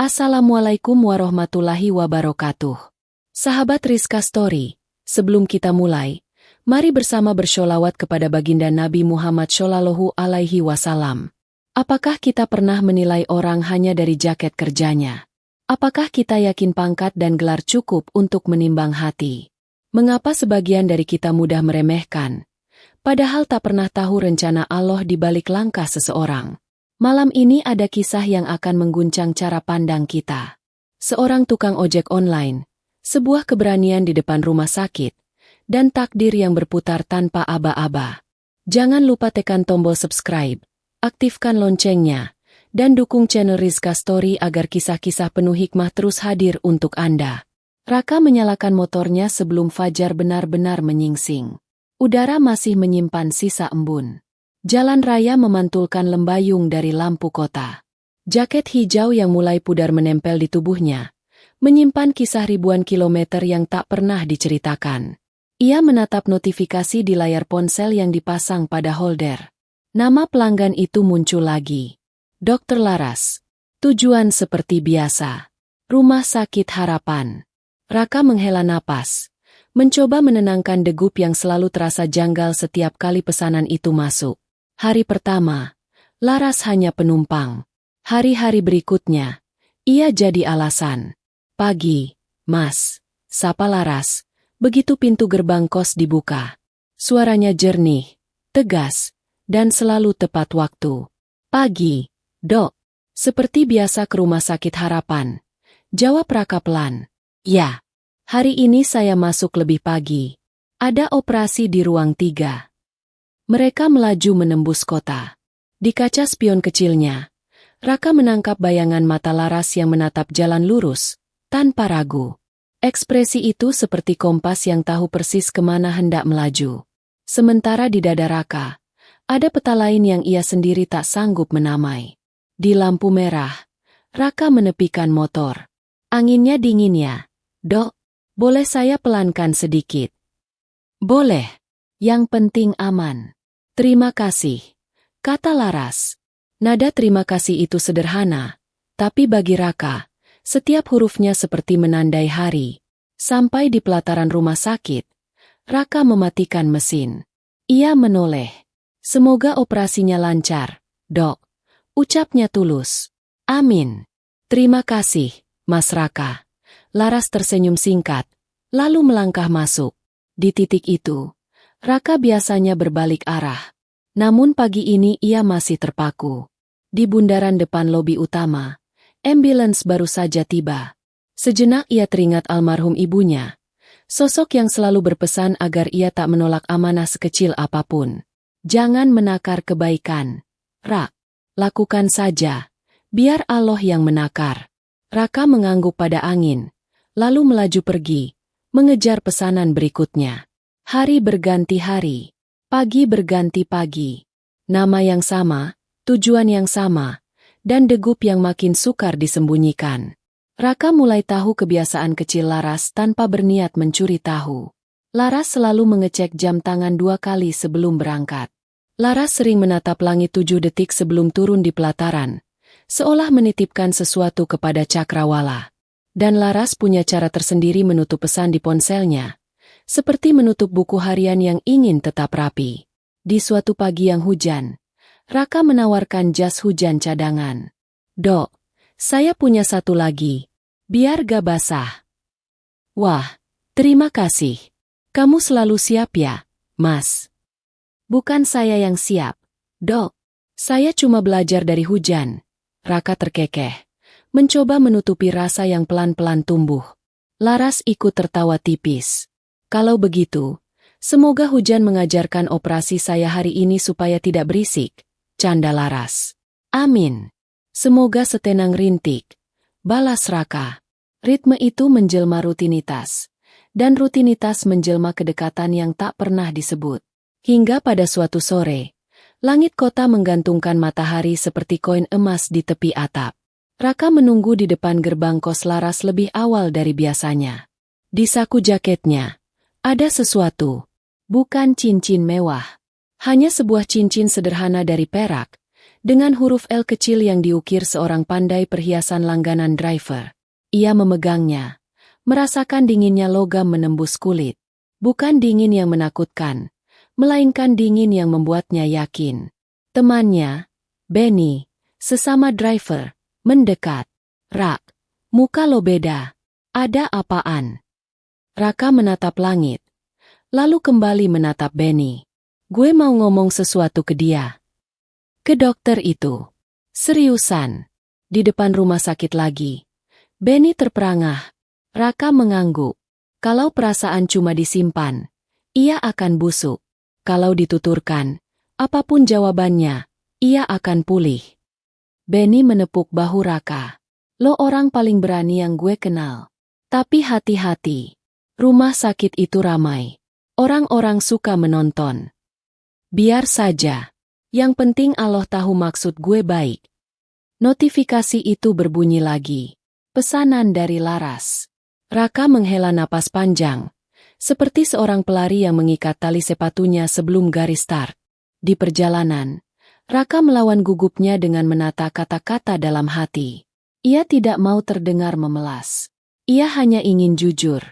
Assalamualaikum warahmatullahi wabarakatuh. Sahabat Rizka Story, sebelum kita mulai, mari bersama bersholawat kepada baginda Nabi Muhammad Shallallahu Alaihi Wasallam. Apakah kita pernah menilai orang hanya dari jaket kerjanya? Apakah kita yakin pangkat dan gelar cukup untuk menimbang hati? Mengapa sebagian dari kita mudah meremehkan, padahal tak pernah tahu rencana Allah di balik langkah seseorang? Malam ini ada kisah yang akan mengguncang cara pandang kita. Seorang tukang ojek online, sebuah keberanian di depan rumah sakit, dan takdir yang berputar tanpa aba-aba. Jangan lupa tekan tombol subscribe, aktifkan loncengnya, dan dukung channel Rizka Story agar kisah-kisah penuh hikmah terus hadir untuk Anda. Raka menyalakan motornya sebelum fajar benar-benar menyingsing. Udara masih menyimpan sisa embun. Jalan raya memantulkan lembayung dari lampu kota. Jaket hijau yang mulai pudar menempel di tubuhnya, menyimpan kisah ribuan kilometer yang tak pernah diceritakan. Ia menatap notifikasi di layar ponsel yang dipasang pada holder. Nama pelanggan itu muncul lagi. Dr. Laras. Tujuan seperti biasa. Rumah Sakit Harapan. Raka menghela napas, mencoba menenangkan degup yang selalu terasa janggal setiap kali pesanan itu masuk. Hari pertama, Laras hanya penumpang. Hari-hari berikutnya, ia jadi alasan. Pagi, Mas, sapa Laras, begitu pintu gerbang kos dibuka. Suaranya jernih, tegas, dan selalu tepat waktu. Pagi, Dok. Seperti biasa ke Rumah Sakit Harapan. Jawab Raka pelan. Ya, hari ini saya masuk lebih pagi. Ada operasi di ruang 3. Mereka melaju menembus kota. Di kaca spion kecilnya, Raka menangkap bayangan mata Laras yang menatap jalan lurus, tanpa ragu. Ekspresi itu seperti kompas yang tahu persis kemana hendak melaju. Sementara di dada Raka, ada peta lain yang ia sendiri tak sanggup menamai. Di lampu merah, Raka menepikan motor. Anginnya dingin ya, Dok. Boleh saya pelankan sedikit? Boleh. Yang penting aman. Terima kasih, kata Laras. Nada terima kasih itu sederhana, tapi bagi Raka, setiap hurufnya seperti menandai hari. Sampai di pelataran rumah sakit, Raka mematikan mesin. Ia menoleh. Semoga operasinya lancar, Dok. Ucapnya tulus. Amin. Terima kasih, Mas Raka. Laras tersenyum singkat, lalu melangkah masuk. Di titik itu, Raka biasanya berbalik arah. Namun pagi ini ia masih terpaku. Di bundaran depan lobi utama, ambulans baru saja tiba. Sejenak ia teringat almarhum ibunya. Sosok yang selalu berpesan agar ia tak menolak amanah sekecil apapun. Jangan menakar kebaikan. Rak, lakukan saja. Biar Allah yang menakar. Raka mengangguk pada angin, lalu melaju pergi, mengejar pesanan berikutnya. Hari berganti hari, pagi berganti pagi. Nama yang sama, tujuan yang sama, dan degup yang makin sukar disembunyikan. Raka mulai tahu kebiasaan kecil Laras tanpa berniat mencuri tahu. Laras selalu mengecek jam tangan 2 kali sebelum berangkat. Laras sering menatap langit 7 detik sebelum turun di pelataran, seolah menitipkan sesuatu kepada cakrawala. Dan Laras punya cara tersendiri menutup pesan di ponselnya, seperti menutup buku harian yang ingin tetap rapi. Di suatu pagi yang hujan, Raka menawarkan jas hujan cadangan. Dok, saya punya satu lagi, biar gak basah. Wah, terima kasih. Kamu selalu siap ya, Mas? Bukan saya yang siap, Dok. Saya cuma belajar dari hujan. Raka terkekeh, mencoba menutupi rasa yang pelan-pelan tumbuh. Laras ikut tertawa tipis. Kalau begitu, semoga hujan mengajarkan operasi saya hari ini supaya tidak berisik, canda Laras. Amin. Semoga setenang rintik, balas Raka. Ritme itu menjelma rutinitas, dan rutinitas menjelma kedekatan yang tak pernah disebut. Hingga pada suatu sore, langit kota menggantungkan matahari seperti koin emas di tepi atap. Raka menunggu di depan gerbang kos Laras lebih awal dari biasanya. Di saku jaketnya, ada sesuatu. Bukan cincin mewah. Hanya sebuah cincin sederhana dari perak, Dengan huruf L kecil yang diukir seorang pandai perhiasan langganan driver. Ia memegangnya, merasakan dinginnya logam menembus kulit. Bukan dingin yang menakutkan, melainkan dingin yang membuatnya yakin. Temannya, Benny, sesama driver, mendekat. Rak, muka lo beda. Ada apaan? Raka menatap langit, lalu kembali menatap Benny. Gue mau ngomong sesuatu ke dia. Ke dokter itu. Seriusan. Di depan rumah sakit lagi. Benny terperangah. Raka mengangguk. Kalau perasaan cuma disimpan, ia akan busuk. Kalau dituturkan, apapun jawabannya, ia akan pulih. Benny menepuk bahu Raka. Lo orang paling berani yang gue kenal. Tapi hati-hati. Rumah sakit itu ramai. Orang-orang suka menonton. Biar saja. Yang penting Allah tahu maksud gue baik. Notifikasi itu berbunyi lagi. Pesanan dari Laras. Raka menghela napas panjang. Seperti seorang pelari yang mengikat tali sepatunya sebelum garis start. Di perjalanan, Raka melawan gugupnya dengan menata kata-kata dalam hati. Ia tidak mau terdengar memelas. Ia hanya ingin jujur.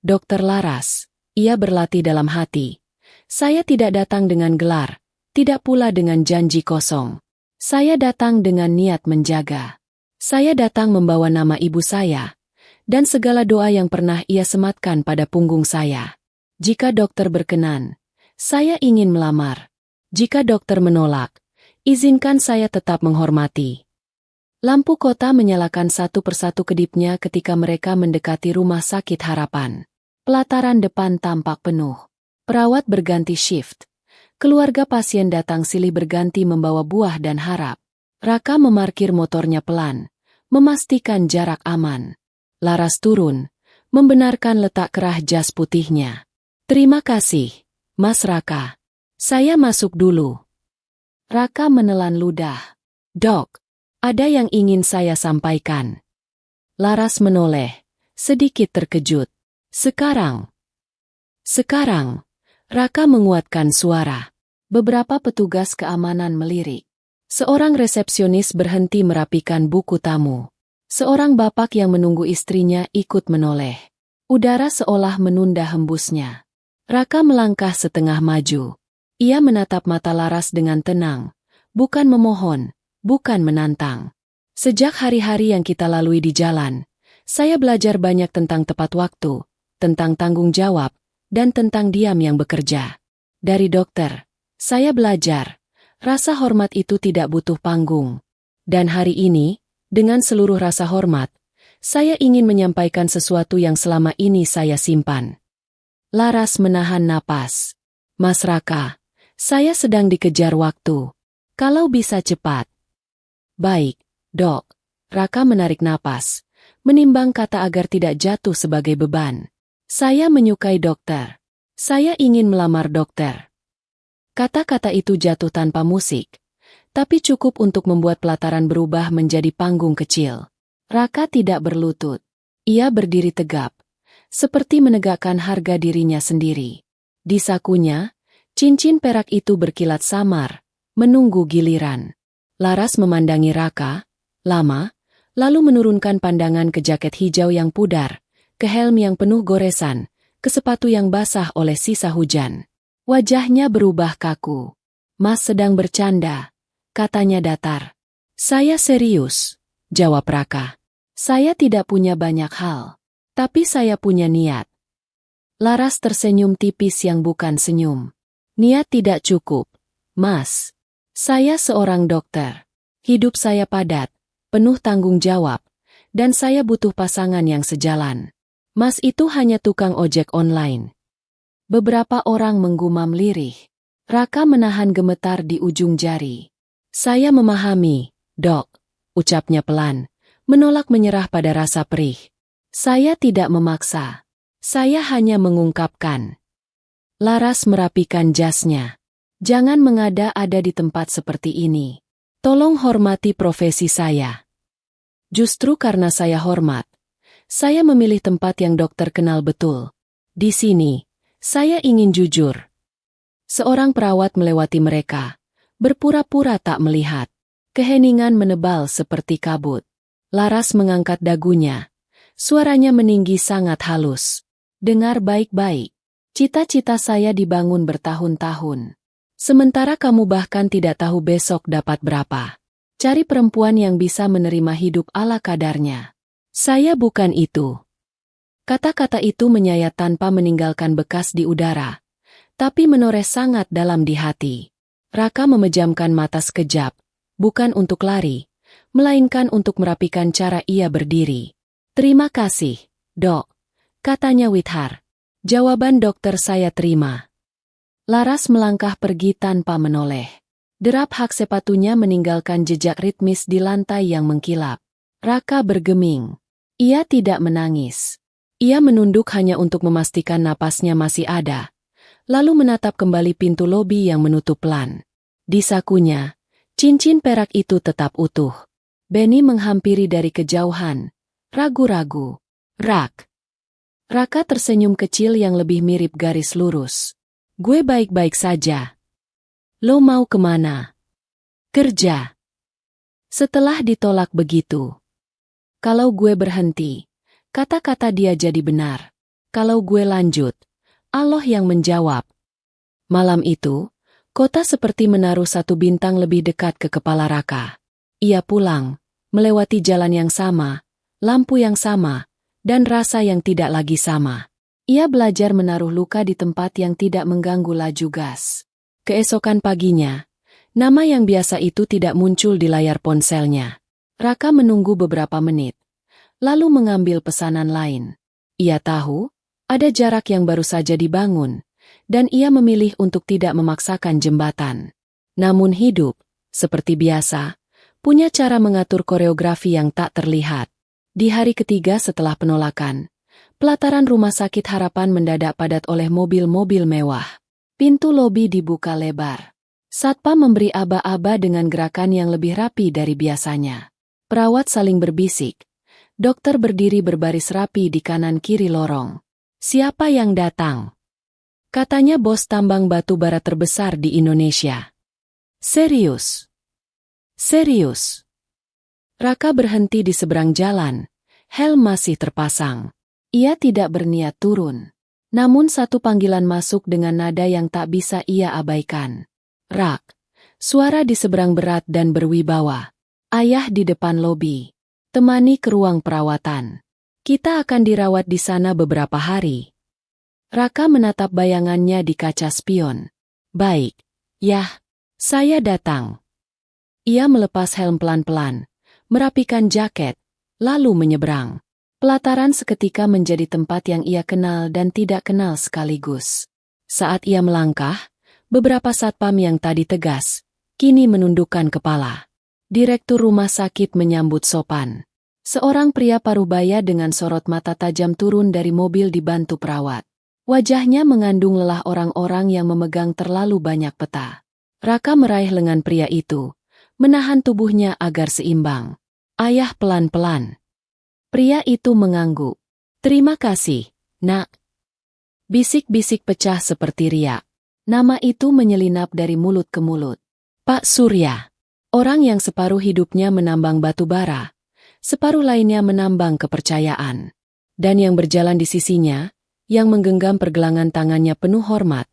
Dokter Laras, ia berlatih dalam hati. Saya tidak datang dengan gelar, tidak pula dengan janji kosong. Saya datang dengan niat menjaga. Saya datang membawa nama ibu saya, dan segala doa yang pernah ia sematkan pada punggung saya. Jika dokter berkenan, saya ingin melamar. Jika dokter menolak, izinkan saya tetap menghormati. Lampu kota menyalakan satu persatu kedipnya ketika mereka mendekati Rumah Sakit Harapan. Pelataran depan tampak penuh. Perawat berganti shift. Keluarga pasien datang silih berganti membawa buah dan harap. Raka memarkir motornya pelan, memastikan jarak aman. Laras turun, membenarkan letak kerah jas putihnya. Terima kasih, Mas Raka. Saya masuk dulu. Raka menelan ludah. Dok, ada yang ingin saya sampaikan. Laras menoleh, sedikit terkejut. Sekarang, Raka menguatkan suara. Beberapa petugas keamanan melirik. Seorang resepsionis berhenti merapikan buku tamu. Seorang bapak yang menunggu istrinya ikut menoleh. Udara seolah menunda hembusnya. Raka melangkah setengah maju. Ia menatap mata Laras dengan tenang. Bukan memohon, bukan menantang. Sejak hari-hari yang kita lalui di jalan, saya belajar banyak tentang tepat waktu, tentang tanggung jawab, dan tentang diam yang bekerja. Dari dokter, saya belajar, rasa hormat itu tidak butuh panggung. Dan hari ini, dengan seluruh rasa hormat, saya ingin menyampaikan sesuatu yang selama ini saya simpan. Laras menahan napas. Mas Raka, saya sedang dikejar waktu. Kalau bisa cepat. Baik, dok. Raka menarik napas, menimbang kata agar tidak jatuh sebagai beban. Saya menyukai dokter. Saya ingin melamar dokter. Kata-kata itu jatuh tanpa musik, tapi cukup untuk membuat pelataran berubah menjadi panggung kecil. Raka tidak berlutut. Ia berdiri tegap, seperti menegakkan harga dirinya sendiri. Di sakunya, cincin perak itu berkilat samar, menunggu giliran. Laras memandangi Raka, lama, lalu menurunkan pandangan ke jaket hijau yang pudar, ke helm yang penuh goresan, ke sepatu yang basah oleh sisa hujan. Wajahnya berubah kaku. Mas sedang bercanda, katanya datar. Saya serius, jawab Raka. Saya tidak punya banyak hal, tapi saya punya niat. Laras tersenyum tipis yang bukan senyum. Niat tidak cukup, Mas. Saya seorang dokter. Hidup saya padat, penuh tanggung jawab, dan saya butuh pasangan yang sejalan. Mas itu hanya tukang ojek online. Beberapa orang menggumam lirih. Raka menahan gemetar di ujung jari. Saya memahami, dok, ucapnya pelan, menolak menyerah pada rasa perih. Saya tidak memaksa. Saya hanya mengungkapkan. Laras merapikan jasnya. Jangan mengada-ada di tempat seperti ini. Tolong hormati profesi saya. Justru karena saya hormat, saya memilih tempat yang dokter kenal betul. Di sini, saya ingin jujur. Seorang perawat melewati mereka, berpura-pura tak melihat. Keheningan menebal seperti kabut. Laras mengangkat dagunya. Suaranya meninggi sangat halus. Dengar baik-baik. Cita-cita saya dibangun bertahun-tahun. Sementara kamu bahkan tidak tahu besok dapat berapa. Cari perempuan yang bisa menerima hidup ala kadarnya. Saya bukan itu. Kata-kata itu menyayat tanpa meninggalkan bekas di udara, tapi menoreh sangat dalam di hati. Raka memejamkan mata sekejap, bukan untuk lari, melainkan untuk merapikan cara ia berdiri. Terima kasih, dok, katanya Withar. Jawaban dokter saya terima. Laras melangkah pergi tanpa menoleh. Derap hak sepatunya meninggalkan jejak ritmis di lantai yang mengkilap. Raka bergeming. Ia tidak menangis. Ia menunduk hanya untuk memastikan napasnya masih ada, lalu menatap kembali pintu lobi yang menutup pelan. Di sakunya, cincin perak itu tetap utuh. Benny menghampiri dari kejauhan, ragu-ragu. Rak. Raka tersenyum kecil yang lebih mirip garis lurus. Gue baik-baik saja. Lo mau kemana? Kerja. Setelah ditolak begitu. Kalau gue berhenti, kata-kata dia jadi benar. Kalau gue lanjut, Allah yang menjawab. Malam itu, kota seperti menaruh satu bintang lebih dekat ke kepala Raka. Ia pulang, melewati jalan yang sama, lampu yang sama, dan rasa yang tidak lagi sama. Ia belajar menaruh luka di tempat yang tidak mengganggu laju gas. Keesokan paginya, nama yang biasa itu tidak muncul di layar ponselnya. Raka menunggu beberapa menit, lalu mengambil pesanan lain. Ia tahu, ada jarak yang baru saja dibangun, dan ia memilih untuk tidak memaksakan jembatan. Namun hidup, seperti biasa, punya cara mengatur koreografi yang tak terlihat. Di hari ketiga setelah penolakan, pelataran Rumah Sakit Harapan mendadak padat oleh mobil-mobil mewah. Pintu lobi dibuka lebar. Satpam memberi aba-aba dengan gerakan yang lebih rapi dari biasanya. Perawat saling berbisik. Dokter berdiri berbaris rapi di kanan-kiri lorong. Siapa yang datang? Katanya bos tambang batu bara terbesar di Indonesia. Serius? Serius? Raka berhenti di seberang jalan. Helm masih terpasang. Ia tidak berniat turun. Namun satu panggilan masuk dengan nada yang tak bisa ia abaikan. Rak. Suara di seberang berat dan berwibawa. Ayah di depan lobi. Temani ke ruang perawatan. Kita akan dirawat di sana beberapa hari. Raka menatap bayangannya di kaca spion. Baik. Yah. Saya datang. Ia melepas helm pelan-pelan, merapikan jaket, lalu menyeberang. Pelataran seketika menjadi tempat yang ia kenal dan tidak kenal sekaligus. Saat ia melangkah, beberapa satpam yang tadi tegas, kini menundukkan kepala. Direktur rumah sakit menyambut sopan. Seorang pria parubaya dengan sorot mata tajam turun dari mobil dibantu perawat. Wajahnya mengandung lelah orang-orang yang memegang terlalu banyak peta. Raka meraih lengan pria itu, menahan tubuhnya agar seimbang. Ayah pelan-pelan. Pria itu mengangguk. Terima kasih, nak. Bisik-bisik pecah seperti riak. Nama itu menyelinap dari mulut ke mulut. Pak Surya. Orang yang separuh hidupnya menambang batu bara, separuh lainnya menambang kepercayaan. Dan yang berjalan di sisinya, yang menggenggam pergelangan tangannya penuh hormat,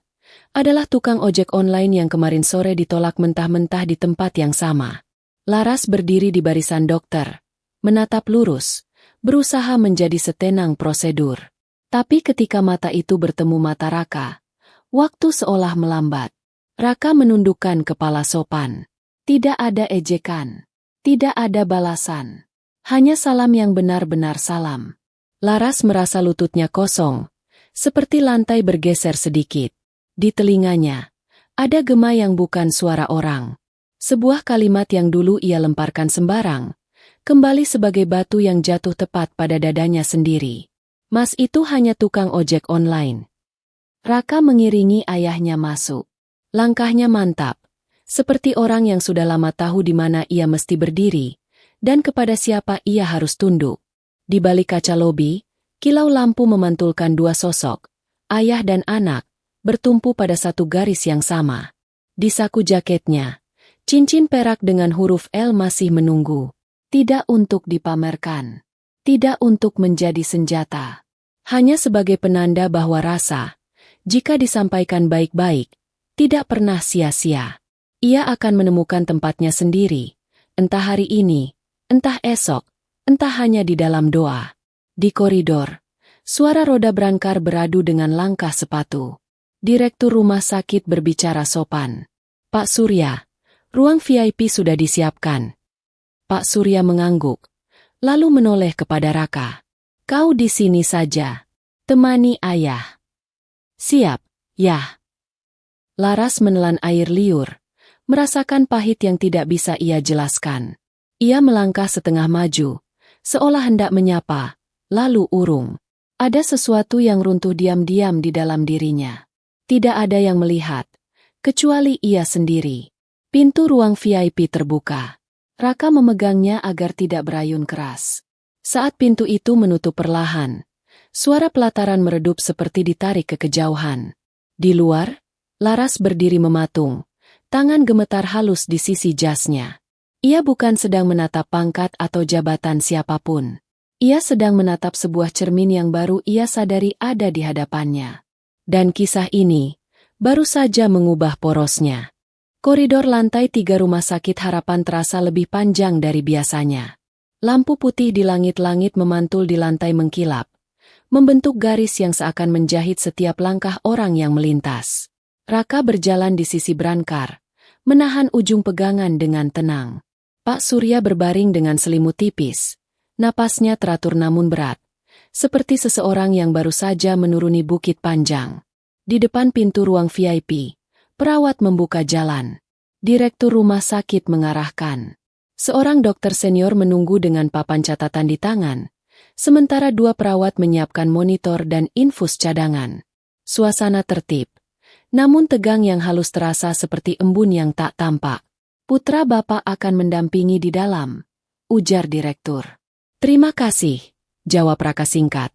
adalah tukang ojek online yang kemarin sore ditolak mentah-mentah di tempat yang sama. Laras berdiri di barisan dokter, menatap lurus, berusaha menjadi setenang prosedur. Tapi ketika mata itu bertemu mata Raka, waktu seolah melambat. Raka menundukkan kepala sopan. Tidak ada ejekan. Tidak ada balasan. Hanya salam yang benar-benar salam. Laras merasa lututnya kosong, seperti lantai bergeser sedikit. Di telinganya, ada gema yang bukan suara orang. Sebuah kalimat yang dulu ia lemparkan sembarang, kembali sebagai batu yang jatuh tepat pada dadanya sendiri. Mas itu hanya tukang ojek online. Raka mengiringi ayahnya masuk. Langkahnya mantap, seperti orang yang sudah lama tahu di mana ia mesti berdiri, dan kepada siapa ia harus tunduk. Di balik kaca lobi, kilau lampu memantulkan dua sosok, ayah dan anak, bertumpu pada satu garis yang sama. Di saku jaketnya, Cincin perak dengan huruf L masih menunggu. Tidak untuk dipamerkan. Tidak untuk menjadi senjata. Hanya sebagai penanda bahwa rasa, jika disampaikan baik-baik, tidak pernah sia-sia. Ia akan menemukan tempatnya sendiri, entah hari ini, entah esok, entah hanya di dalam doa. Di koridor, suara roda berangkar beradu dengan langkah sepatu. Direktur rumah sakit berbicara sopan. Pak Surya, ruang VIP sudah disiapkan. Pak Surya mengangguk, lalu menoleh kepada Raka. Kau di sini saja. Temani ayah. Siap, Yah. Laras menelan air liur, merasakan pahit yang tidak bisa ia jelaskan. Ia melangkah setengah maju, seolah hendak menyapa, lalu urung. Ada sesuatu yang runtuh diam-diam di dalam dirinya. Tidak ada yang melihat, kecuali ia sendiri. Pintu ruang VIP terbuka. Raka memegangnya agar tidak berayun keras. Saat pintu itu menutup perlahan, suara pelataran meredup seperti ditarik ke kejauhan. Di luar, Laras berdiri mematung, tangan gemetar halus di sisi jasnya. Ia bukan sedang menatap pangkat atau jabatan siapapun. Ia sedang menatap sebuah cermin yang baru ia sadari ada di hadapannya. Dan kisah ini baru saja mengubah porosnya. Koridor lantai 3 rumah sakit Harapan terasa lebih panjang dari biasanya. Lampu putih di langit-langit memantul di lantai mengkilap, membentuk garis yang seakan menjahit setiap langkah orang yang melintas. Raka berjalan di sisi berangkar, menahan ujung pegangan dengan tenang. Pak Surya berbaring dengan selimut tipis. Napasnya teratur namun berat, seperti seseorang yang baru saja menuruni bukit panjang. Di depan pintu ruang VIP, perawat membuka jalan. Direktur rumah sakit mengarahkan. Seorang dokter senior menunggu dengan papan catatan di tangan, sementara 2 perawat menyiapkan monitor dan infus cadangan. Suasana tertib, namun tegang yang halus terasa seperti embun yang tak tampak. Putra Bapak akan mendampingi di dalam, ujar direktur. Terima kasih, jawab Raka singkat.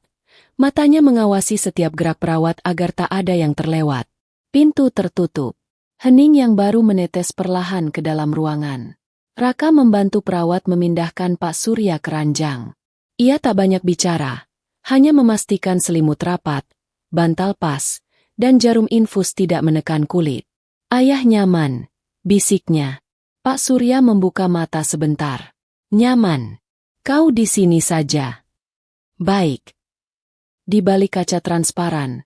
Matanya mengawasi setiap gerak perawat agar tak ada yang terlewat. Pintu tertutup. Hening yang baru menetes perlahan ke dalam ruangan. Raka membantu perawat memindahkan Pak Surya ke ranjang. Ia tak banyak bicara, hanya memastikan selimut rapat, bantal pas, dan jarum infus tidak menekan kulit. Ayah nyaman, bisiknya. Pak Surya membuka mata sebentar. Nyaman. Kau di sini saja. Baik. Di balik kaca transparan,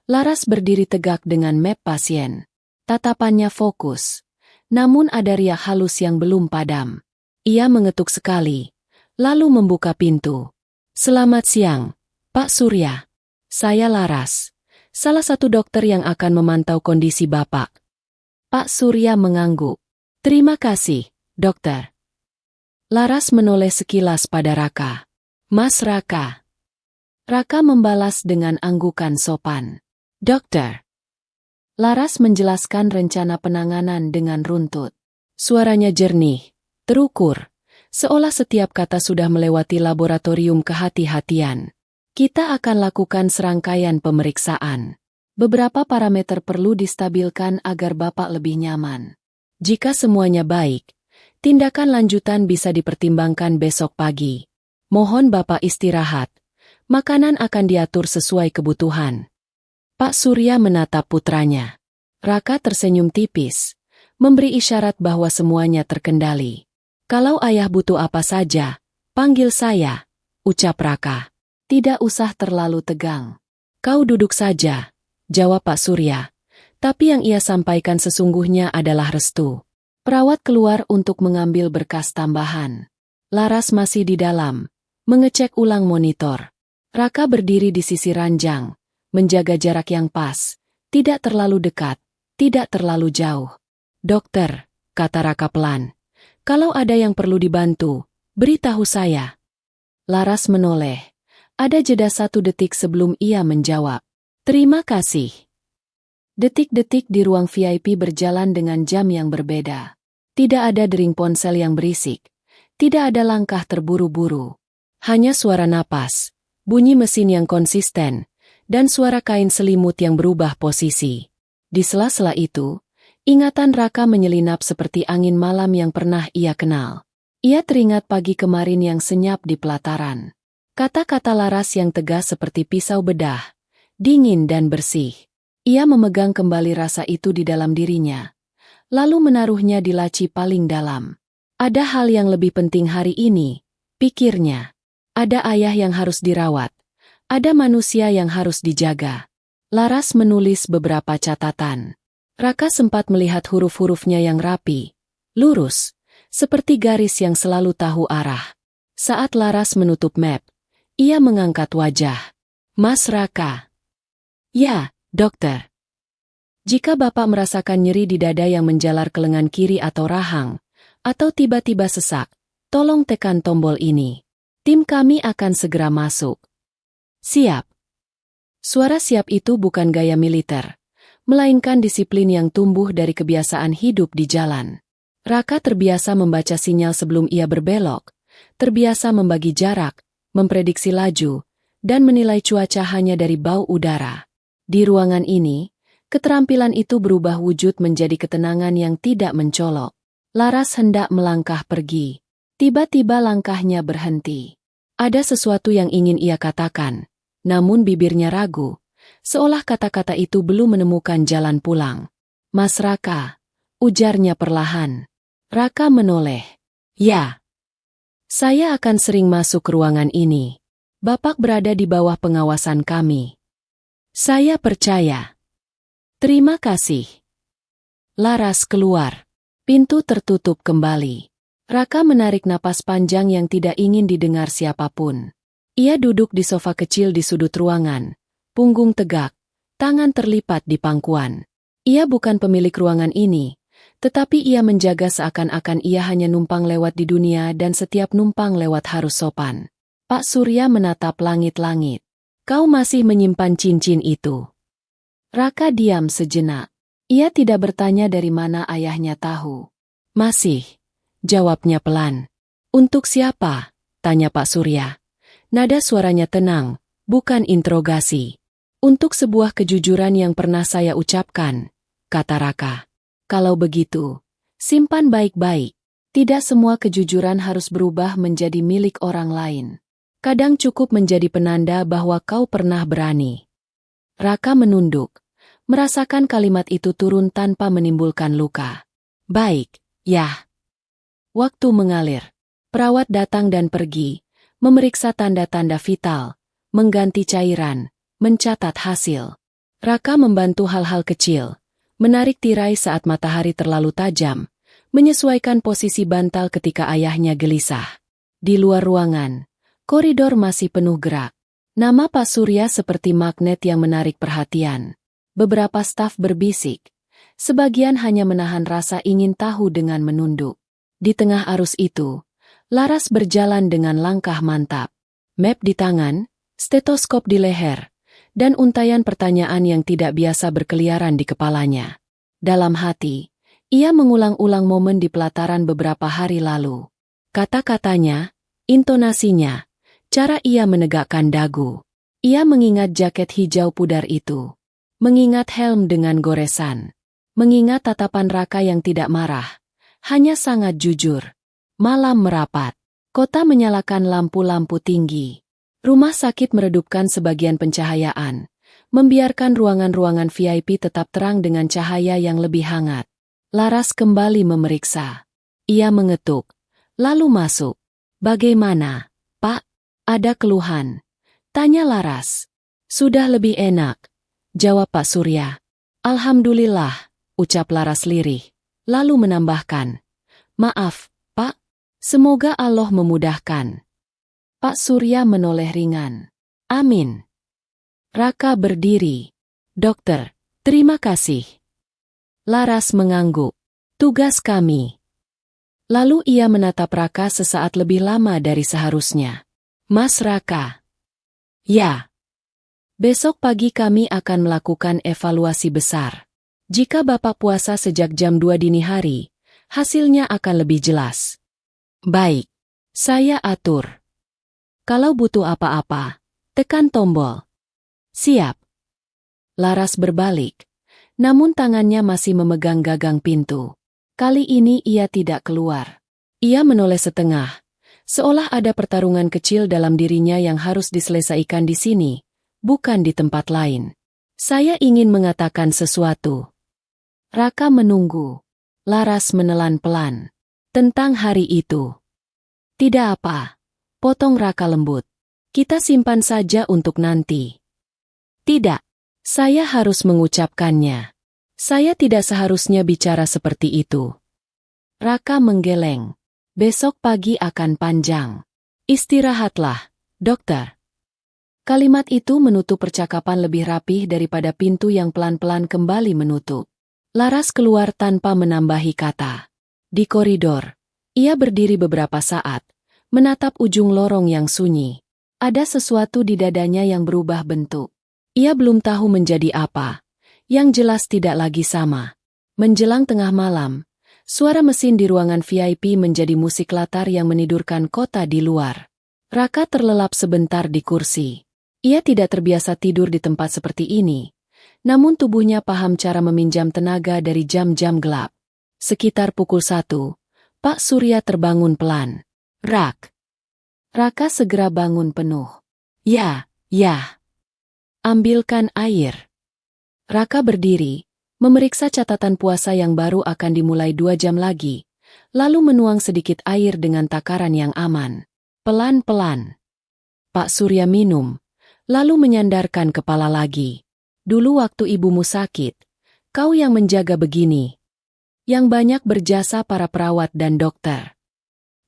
Laras berdiri tegak dengan map pasien. Tatapannya fokus, namun ada riak halus yang belum padam. Ia mengetuk sekali, lalu membuka pintu. Selamat siang, Pak Surya. Saya Laras, salah satu dokter yang akan memantau kondisi Bapak. Pak Surya mengangguk. Terima kasih, dokter. Laras menoleh sekilas pada Raka. Mas Raka. Raka membalas dengan anggukan sopan. Dokter. Laras menjelaskan rencana penanganan dengan runtut. Suaranya jernih, terukur, seolah setiap kata sudah melewati laboratorium kehati-hatian. Kita akan lakukan serangkaian pemeriksaan. Beberapa parameter perlu distabilkan agar Bapak lebih nyaman. Jika semuanya baik, tindakan lanjutan bisa dipertimbangkan besok pagi. Mohon Bapak istirahat. Makanan akan diatur sesuai kebutuhan. Pak Surya menatap putranya. Raka tersenyum tipis, memberi isyarat bahwa semuanya terkendali. Kalau ayah butuh apa saja, panggil saya, ucap Raka. Tidak usah terlalu tegang. Kau duduk saja, jawab Pak Surya. Tapi yang ia sampaikan sesungguhnya adalah restu. Perawat keluar untuk mengambil berkas tambahan. Laras masih di dalam, mengecek ulang monitor. Raka berdiri di sisi ranjang, menjaga jarak yang pas, tidak terlalu dekat, tidak terlalu jauh. Dokter, kata Raka pelan, kalau ada yang perlu dibantu, beritahu saya. Laras menoleh. Ada jeda 1 detik sebelum ia menjawab. Terima kasih. Detik-detik di ruang VIP berjalan dengan jam yang berbeda. Tidak ada dering ponsel yang berisik. Tidak ada langkah terburu-buru. Hanya suara napas, bunyi mesin yang konsisten, dan suara kain selimut yang berubah posisi. Di sela-sela itu, Ingatan Raka menyelinap seperti angin malam yang pernah ia kenal. Ia teringat pagi kemarin yang senyap di pelataran. Kata-kata Laras yang tegas seperti pisau bedah, dingin dan bersih. Ia memegang kembali rasa itu di dalam dirinya, lalu menaruhnya di laci paling dalam. Ada hal yang lebih penting hari ini, pikirnya. Ada ayah yang harus dirawat. Ada manusia yang harus dijaga. Laras menulis beberapa catatan. Raka sempat melihat huruf-hurufnya yang rapi, lurus, seperti garis yang selalu tahu arah. Saat Laras menutup map, ia mengangkat wajah. Mas Raka. Ya, dokter. Jika Bapak merasakan nyeri di dada yang menjalar ke lengan kiri atau rahang, atau tiba-tiba sesak, tolong tekan tombol ini. Tim kami akan segera masuk. Siap. Suara siap itu bukan gaya militer, melainkan disiplin yang tumbuh dari kebiasaan hidup di jalan. Raka terbiasa membaca sinyal sebelum ia berbelok, terbiasa membagi jarak, memprediksi laju, dan menilai cuaca hanya dari bau udara. Di ruangan ini, keterampilan itu berubah wujud menjadi ketenangan yang tidak mencolok. Laras hendak melangkah pergi. Tiba-tiba langkahnya berhenti. Ada sesuatu yang ingin ia katakan, namun bibirnya ragu, seolah kata-kata itu belum menemukan jalan pulang. Mas Raka, ujarnya perlahan. Raka menoleh. Ya. Saya akan sering masuk ke ruangan ini. Bapak berada di bawah pengawasan kami. Saya percaya. Terima kasih. Laras keluar. Pintu tertutup kembali. Raka menarik napas panjang yang tidak ingin didengar siapapun. Ia duduk di sofa kecil di sudut ruangan, punggung tegak, tangan terlipat di pangkuan. Ia bukan pemilik ruangan ini, tetapi ia menjaga seakan-akan ia hanya numpang lewat di dunia dan setiap numpang lewat harus sopan. Pak Surya menatap langit-langit. Kau masih menyimpan cincin itu? Raka diam sejenak. Ia tidak bertanya dari mana ayahnya tahu. Masih, jawabnya pelan. Untuk siapa? Tanya Pak Surya. Nada suaranya tenang, bukan interogasi. Untuk sebuah kejujuran yang pernah saya ucapkan, kata Raka. Kalau begitu, simpan baik-baik. Tidak semua kejujuran harus berubah menjadi milik orang lain. Kadang cukup menjadi penanda bahwa kau pernah berani. Raka menunduk, merasakan kalimat itu turun tanpa menimbulkan luka. Baik, ya. Waktu mengalir. Perawat datang dan pergi, memeriksa tanda-tanda vital, mengganti cairan, mencatat hasil. Raka membantu hal-hal kecil, menarik tirai saat matahari terlalu tajam, menyesuaikan posisi bantal ketika ayahnya gelisah. Di luar ruangan, koridor masih penuh gerak. Nama Pak Surya seperti magnet yang menarik perhatian. Beberapa staf berbisik. Sebagian hanya menahan rasa ingin tahu dengan menunduk. Di tengah arus itu, Laras berjalan dengan langkah mantap. Map di tangan, stetoskop di leher, dan untayan pertanyaan yang tidak biasa berkeliaran di kepalanya. Dalam hati, ia mengulang-ulang momen di pelataran beberapa hari lalu. Kata-katanya, intonasinya, cara ia menegakkan dagu. Ia mengingat jaket hijau pudar itu. Mengingat helm dengan goresan. Mengingat tatapan Raka yang tidak marah. Hanya sangat jujur. Malam merapat. Kota menyalakan lampu-lampu tinggi. Rumah sakit meredupkan sebagian pencahayaan. Membiarkan ruangan-ruangan VIP tetap terang dengan cahaya yang lebih hangat. Laras kembali memeriksa. Ia mengetuk. Lalu masuk. Bagaimana, Pak? Ada keluhan? Tanya Laras. Sudah lebih enak, jawab Pak Surya. Alhamdulillah, ucap Laras lirih. Lalu menambahkan. Maaf, Pak. Semoga Allah memudahkan. Pak Surya menoleh ringan. Amin. Raka berdiri. Dokter, terima kasih. Laras mengangguk. Tugas kami. Lalu ia menatap Raka sesaat lebih lama dari seharusnya. Mas Raka. Ya. Besok pagi kami akan melakukan evaluasi besar. Jika Bapak puasa sejak jam 2 dini hari, hasilnya akan lebih jelas. Baik. Saya atur. Kalau butuh apa-apa, tekan tombol. Siap. Laras berbalik. namun tangannya masih memegang gagang pintu. Kali ini ia tidak keluar. Ia menoleh setengah, seolah ada pertarungan kecil dalam dirinya yang harus diselesaikan di sini, bukan di tempat lain. Saya ingin mengatakan sesuatu. Raka menunggu. Laras menelan pelan. Tentang hari itu. Tidak apa. Potong Raka lembut. Kita simpan saja untuk nanti. Tidak. Saya harus mengucapkannya. Saya tidak seharusnya bicara seperti itu. Raka menggeleng. Besok pagi akan panjang. Istirahatlah, dokter. Kalimat itu menutup percakapan lebih rapih daripada pintu yang pelan-pelan kembali menutup. Laras keluar tanpa menambahi kata. Di koridor, ia berdiri beberapa saat, menatap ujung lorong yang sunyi. Ada sesuatu di dadanya yang berubah bentuk. Ia belum tahu menjadi apa. Yang jelas tidak lagi sama. Menjelang tengah malam, suara mesin di ruangan VIP menjadi musik latar yang menidurkan kota di luar. Raka terlelap sebentar di kursi. Ia tidak terbiasa tidur di tempat seperti ini. Namun tubuhnya paham cara meminjam tenaga dari jam-jam gelap. Sekitar pukul 1, Pak Surya terbangun pelan. Raka segera bangun penuh. Ya. Ambilkan air. Raka berdiri, memeriksa catatan puasa yang baru akan dimulai 2 jam lagi, lalu menuang sedikit air dengan takaran yang aman. Pelan-pelan. Pak Surya minum, lalu menyandarkan kepala lagi. Dulu waktu ibumu sakit, kau yang menjaga begini. Yang banyak berjasa para perawat dan dokter.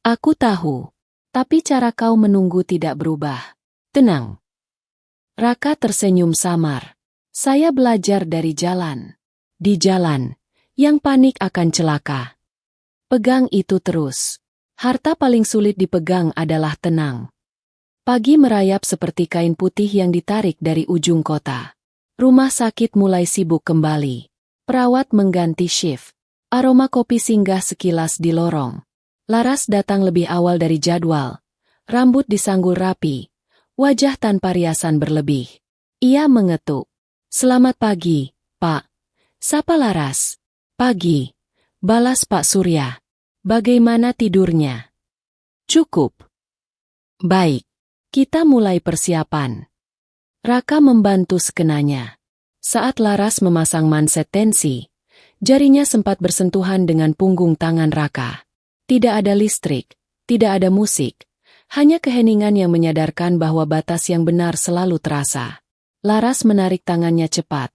Aku tahu, tapi cara kau menunggu tidak berubah. Tenang. Raka tersenyum samar. Saya belajar dari jalan. Di jalan, yang panik akan celaka. Pegang itu terus. Harta paling sulit dipegang adalah tenang. Pagi merayap seperti kain putih yang ditarik dari ujung kota. Rumah sakit mulai sibuk kembali. Perawat mengganti shift. Aroma kopi singgah sekilas di lorong. Laras datang lebih awal dari jadwal. Rambut disanggul rapi. Wajah tanpa riasan berlebih. Ia mengetuk. Selamat pagi, Pak. Sapa Laras. Pagi. Balas Pak Surya. Bagaimana tidurnya? Cukup. Baik. Kita mulai persiapan. Raka membantu sekenanya. Saat Laras memasang manset tensi, jarinya sempat bersentuhan dengan punggung tangan Raka. Tidak ada listrik, tidak ada musik, hanya keheningan yang menyadarkan bahwa batas yang benar selalu terasa. Laras menarik tangannya cepat,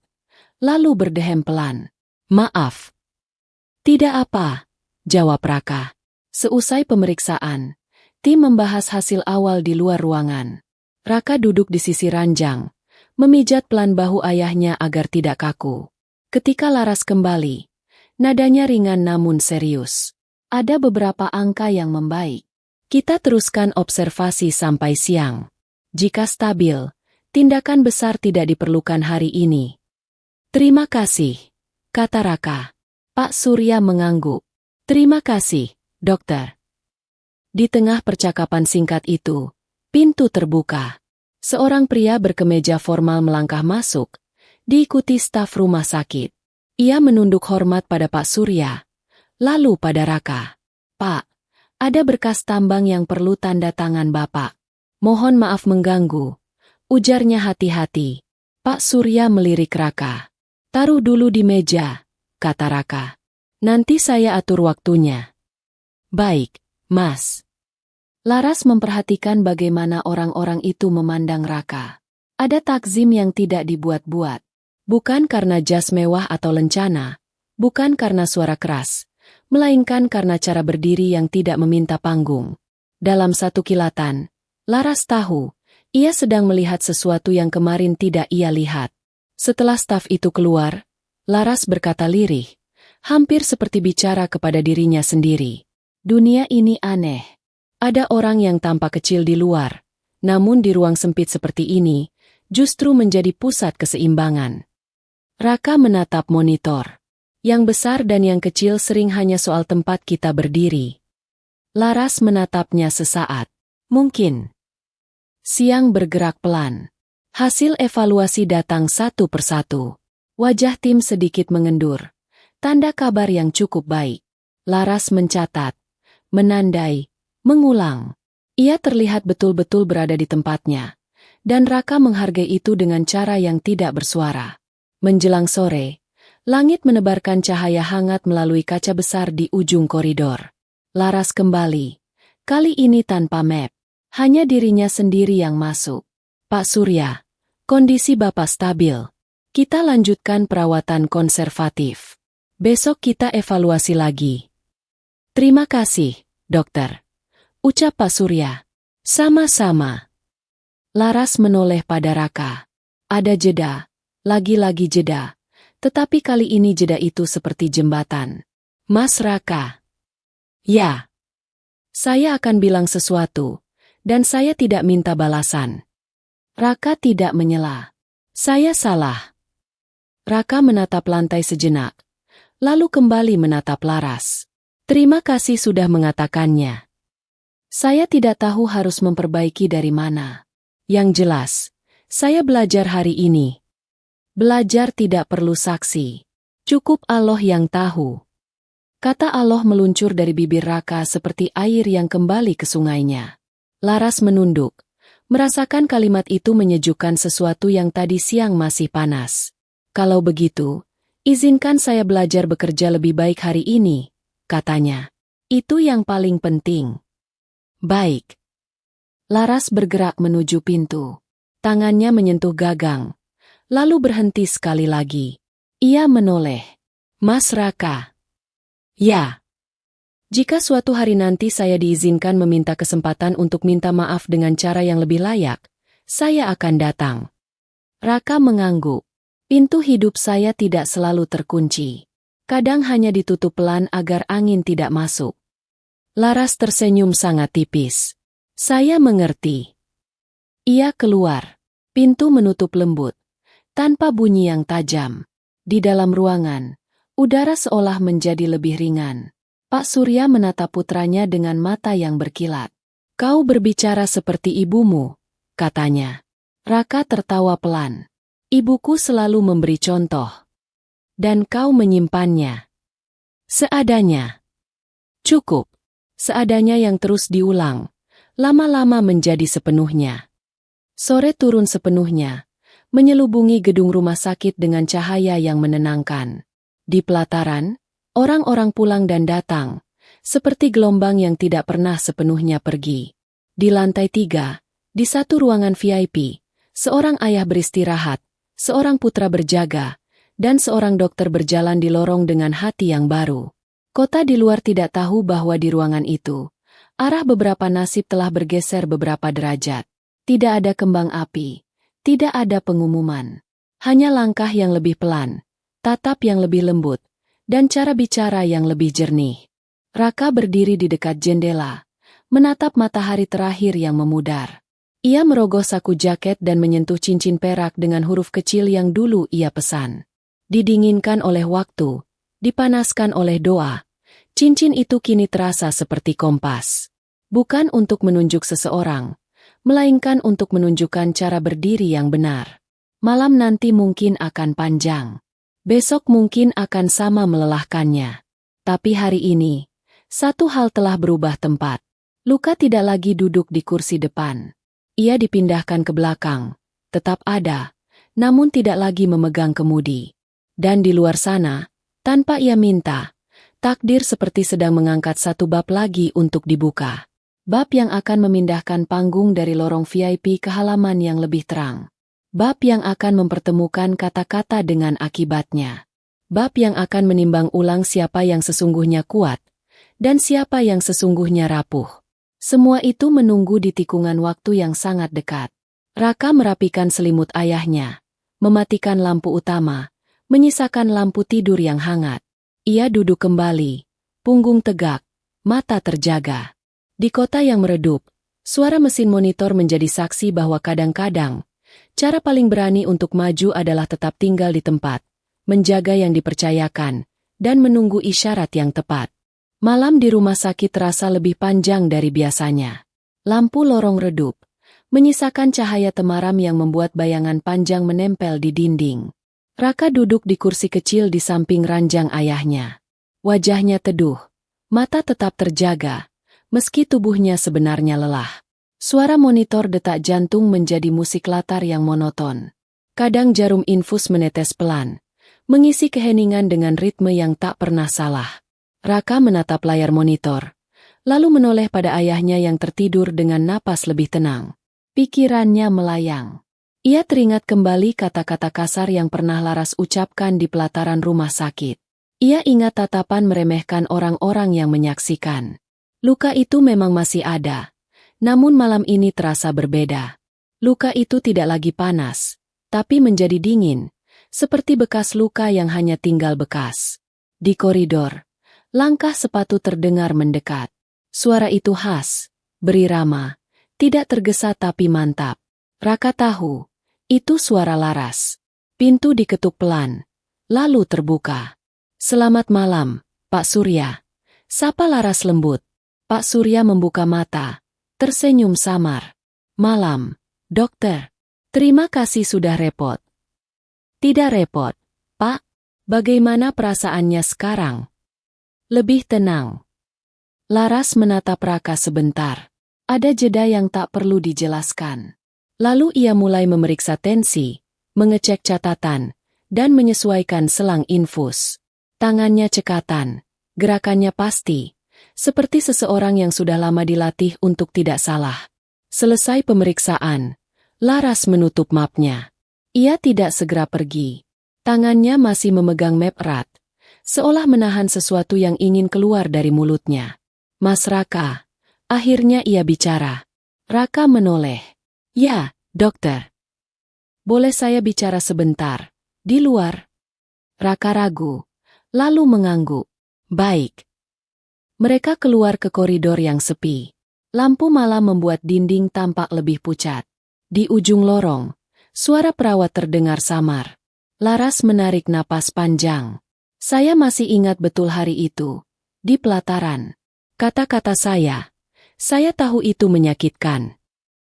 lalu berdehem pelan. Maaf. Tidak apa, jawab Raka. Seusai pemeriksaan, tim membahas hasil awal di luar ruangan. Raka duduk di sisi ranjang, memijat pelan bahu ayahnya agar tidak kaku. Ketika Laras kembali, nadanya ringan namun serius. Ada beberapa angka yang membaik. Kita teruskan observasi sampai siang. Jika stabil, tindakan besar tidak diperlukan hari ini. Terima kasih, kata Raka. Pak Surya mengangguk. Terima kasih, dokter. Di tengah percakapan singkat itu, pintu terbuka. Seorang pria berkemeja formal melangkah masuk, diikuti staf rumah sakit. Ia menunduk hormat pada Pak Surya, lalu pada Raka. Pak, ada berkas tambang yang perlu tanda tangan Bapak. Mohon maaf mengganggu, ujarnya hati-hati. Pak Surya melirik Raka. Taruh dulu di meja, kata Raka. Nanti saya atur waktunya. Baik, Mas. Laras memperhatikan bagaimana orang-orang itu memandang Raka. Ada takzim yang tidak dibuat-buat. Bukan karena jas mewah atau lencana, bukan karena suara keras, melainkan karena cara berdiri yang tidak meminta panggung. Dalam satu kilatan, Laras tahu, ia sedang melihat sesuatu yang kemarin tidak ia lihat. Setelah staf itu keluar, Laras berkata lirih, hampir seperti bicara kepada dirinya sendiri. Dunia ini aneh. Ada orang yang tampak kecil di luar, namun di ruang sempit seperti ini, justru menjadi pusat keseimbangan. Raka menatap monitor. Yang besar dan yang kecil sering hanya soal tempat kita berdiri. Laras menatapnya sesaat. Mungkin. Siang bergerak pelan. Hasil evaluasi datang satu persatu. Wajah Tim sedikit mengendur. Tanda kabar yang cukup baik. Laras mencatat, menandai, mengulang. Ia terlihat betul-betul berada di tempatnya. Dan Raka menghargai itu dengan cara yang tidak bersuara. Menjelang sore, langit menebarkan cahaya hangat melalui kaca besar di ujung koridor. Laras kembali. Kali ini tanpa map. Hanya dirinya sendiri yang masuk. Pak Surya, kondisi Bapak stabil. Kita lanjutkan perawatan konservatif. Besok kita evaluasi lagi. Terima kasih, dokter. Ucap Pak Surya. Sama-sama. Laras menoleh pada Raka. Ada jeda, lagi-lagi jeda. Tetapi kali ini jeda itu seperti jembatan. Mas Raka. Ya. Saya akan bilang sesuatu, dan saya tidak minta balasan. Raka tidak menyela. Saya salah. Raka menatap lantai sejenak, lalu kembali menatap Laras. Terima kasih sudah mengatakannya. Saya tidak tahu harus memperbaiki dari mana. Yang jelas, saya belajar hari ini. Belajar tidak perlu saksi. Cukup Allah yang tahu. Kata Allah meluncur dari bibir Raka seperti air yang kembali ke sungainya. Laras menunduk, merasakan kalimat itu menyejukkan sesuatu yang tadi siang masih panas. Kalau begitu, izinkan saya belajar bekerja lebih baik hari ini, katanya. Itu yang paling penting. Baik. Laras bergerak menuju pintu. Tangannya menyentuh gagang, lalu berhenti sekali lagi. Ia menoleh. Mas Raka. Ya. Jika suatu hari nanti saya diizinkan meminta kesempatan untuk minta maaf dengan cara yang lebih layak, saya akan datang. Raka mengangguk. Pintu hidup saya tidak selalu terkunci. Kadang hanya ditutup pelan agar angin tidak masuk. Laras tersenyum sangat tipis. Saya mengerti. Ia keluar. Pintu menutup lembut, tanpa bunyi yang tajam. Di dalam ruangan, udara seolah menjadi lebih ringan. Pak Surya menatap putranya dengan mata yang berkilat. Kau berbicara seperti ibumu, katanya. Raka tertawa pelan. Ibuku selalu memberi contoh. Dan kau menyimpannya. Seadanya. Cukup. Seadanya yang terus diulang. Lama-lama menjadi sepenuhnya. Sore turun sepenuhnya. Menyelubungi gedung rumah sakit dengan cahaya yang menenangkan. Di pelataran, orang-orang pulang dan datang. Seperti gelombang yang tidak pernah sepenuhnya pergi. Di lantai 3, di satu ruangan VIP, seorang ayah beristirahat. Seorang putra berjaga, dan seorang dokter berjalan di lorong dengan hati yang baru. Kota di luar tidak tahu bahwa di ruangan itu, arah beberapa nasib telah bergeser beberapa derajat. Tidak ada kembang api, tidak ada pengumuman. Hanya langkah yang lebih pelan, tatap yang lebih lembut, dan cara bicara yang lebih jernih. Raka berdiri di dekat jendela, menatap matahari terakhir yang memudar. Ia merogoh saku jaket dan menyentuh cincin perak dengan huruf kecil yang dulu ia pesan. Didinginkan oleh waktu, dipanaskan oleh doa, cincin itu kini terasa seperti kompas. Bukan untuk menunjuk seseorang, melainkan untuk menunjukkan cara berdiri yang benar. Malam nanti mungkin akan panjang. Besok mungkin akan sama melelahkannya. Tapi hari ini, satu hal telah berubah tempat. Luka tidak lagi duduk di kursi depan. Ia dipindahkan ke belakang, tetap ada, namun tidak lagi memegang kemudi. Dan di luar sana, tanpa ia minta, takdir seperti sedang mengangkat satu bab lagi untuk dibuka. Bab yang akan memindahkan panggung dari lorong VIP ke halaman yang lebih terang. Bab yang akan mempertemukan kata-kata dengan akibatnya. Bab yang akan menimbang ulang siapa yang sesungguhnya kuat, dan siapa yang sesungguhnya rapuh. Semua itu menunggu di tikungan waktu yang sangat dekat. Raka merapikan selimut ayahnya, mematikan lampu utama, menyisakan lampu tidur yang hangat. Ia duduk kembali, punggung tegak, mata terjaga. Di kota yang meredup, suara mesin monitor menjadi saksi bahwa kadang-kadang, cara paling berani untuk maju adalah tetap tinggal di tempat, menjaga yang dipercayakan, dan menunggu isyarat yang tepat. Malam di rumah sakit terasa lebih panjang dari biasanya. Lampu lorong redup, menyisakan cahaya temaram yang membuat bayangan panjang menempel di dinding. Raka duduk di kursi kecil di samping ranjang ayahnya. Wajahnya teduh, mata tetap terjaga, meski tubuhnya sebenarnya lelah. Suara monitor detak jantung menjadi musik latar yang monoton. Kadang jarum infus menetes pelan, mengisi keheningan dengan ritme yang tak pernah salah. Raka menatap layar monitor, lalu menoleh pada ayahnya yang tertidur dengan napas lebih tenang. Pikirannya melayang. Ia teringat kembali kata-kata kasar yang pernah Laras ucapkan di pelataran rumah sakit. Ia ingat tatapan meremehkan orang-orang yang menyaksikan. Luka itu memang masih ada, namun malam ini terasa berbeda. Luka itu tidak lagi panas, tapi menjadi dingin, seperti bekas luka yang hanya tinggal bekas. Di koridor, langkah sepatu terdengar mendekat. Suara itu khas, berirama, tidak tergesa tapi mantap. Raka tahu, itu suara Laras. Pintu diketuk pelan, lalu terbuka. "Selamat malam, Pak Surya," sapa Laras lembut. Pak Surya membuka mata, tersenyum samar. "Malam, dokter. Terima kasih sudah repot." "Tidak repot, Pak. Bagaimana perasaannya sekarang?" "Lebih tenang." Laras menatap Raka sebentar. Ada jeda yang tak perlu dijelaskan. Lalu ia mulai memeriksa tensi, mengecek catatan, dan menyesuaikan selang infus. Tangannya cekatan, gerakannya pasti, seperti seseorang yang sudah lama dilatih untuk tidak salah. Selesai pemeriksaan, Laras menutup mapnya. Ia tidak segera pergi. Tangannya masih memegang map erat, seolah menahan sesuatu yang ingin keluar dari mulutnya. "Mas Raka," akhirnya ia bicara. Raka menoleh. "Ya, dokter. Boleh saya bicara sebentar, di luar?" Raka ragu, lalu mengangguk. "Baik." Mereka keluar ke koridor yang sepi. Lampu malam membuat dinding tampak lebih pucat. Di ujung lorong, suara perawat terdengar samar. Laras menarik napas panjang. "Saya masih ingat betul hari itu, di pelataran. Kata-kata saya tahu itu menyakitkan."